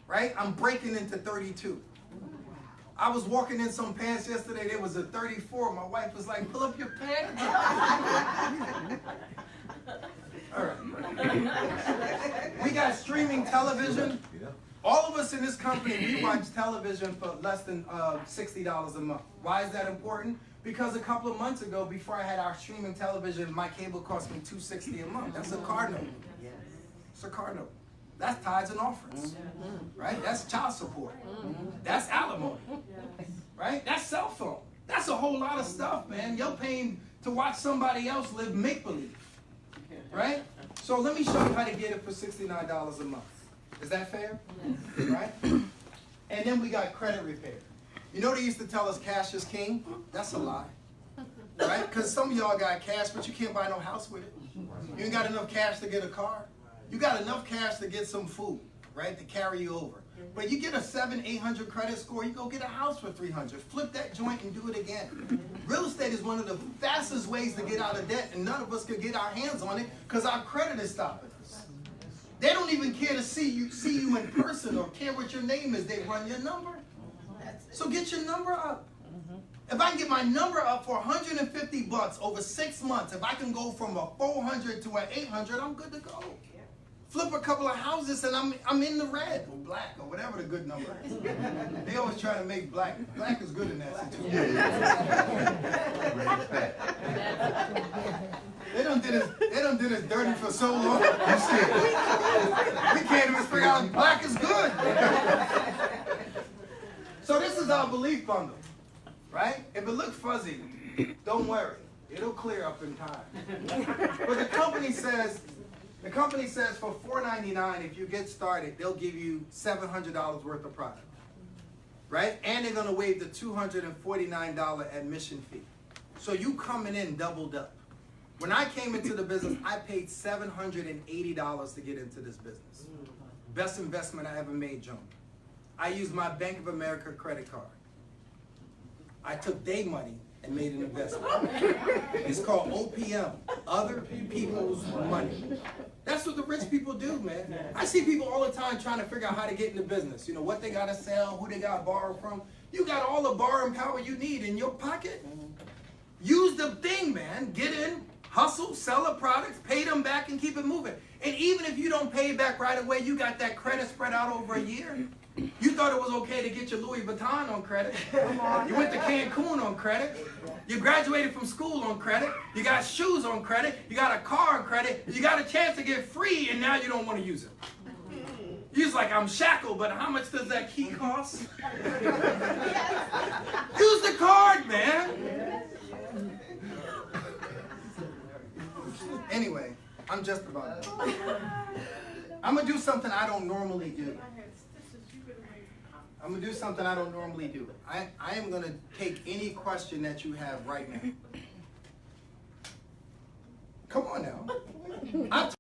right? I'm breaking into 32. I was walking in some pants yesterday. There was a 34. My wife was like, pull up your pants. All right. We got streaming television. All of us in this company, we watch television for less than $60 a month. Why is that important? Because a couple of months ago, before I had our streaming television, my cable cost me $260 a month. That's a car note. It's a car note. That's tithes and offerings, right? That's child support. That's alimony, right? That's cell phone. That's a whole lot of stuff, man. You're paying to watch somebody else live make-believe, right? So let me show you how to get it for $69 a month. Is that fair? Right? And then we got credit repair. You know they used to tell us cash is king? That's a lie. Right? Because some of y'all got cash, but you can't buy no house with it. You ain't got enough cash to get a car. You got enough cash to get some food, right, to carry you over. But you get a 700-800 credit score, you go get a house for 300. Flip that joint and do it again. Real estate is one of the fastest ways to get out of debt, and none of us can get our hands on it because our credit is stopping us. They don't even care to see you in person or care what your name is. They run your number. So get your number up. If I can get my number up for $150 over 6 months, if I can go from a 400 to an 800, I'm good to go. Flip a couple of houses and I'm in the red or black or whatever the good number is. They always try to make black. Black is good in that situation. They done did us dirty for so long. You see it. We can't even figure out if black is good. So this is our belief bundle, right? If it looks fuzzy, don't worry. It'll clear up in time. But the company says for $4.99, if you get started, they'll give you $700 worth of product, right? And they're gonna waive the $249 admission fee. So you coming in doubled up. When I came into the business, I paid $780 to get into this business. Best investment I ever made, Joan. I used my Bank of America credit card. I took their money and made an investment. It's called OPM, other people's money. That's what the rich people do, man. I see people all the time trying to figure out how to get into business. You know, what they gotta sell, who they gotta borrow from. You got all the borrowing power you need in your pocket. Use the thing, man. Get in, hustle, sell a product, pay them back and keep it moving. And even if you don't pay it back right away, you got that credit spread out over a year. You thought it was okay to get your Louis Vuitton on credit. You went to Cancun on credit. You graduated from school on credit. You got shoes on credit. You got a car on credit. You got a chance to get free, and now you don't want to use it. You're just like, I'm shackled, but how much does that key cost? Use the card, man. Anyway, I'm just about done. I'm going to do something I don't normally do. I'm going to do something I don't normally do. I am going to take any question that you have right now. Come on now.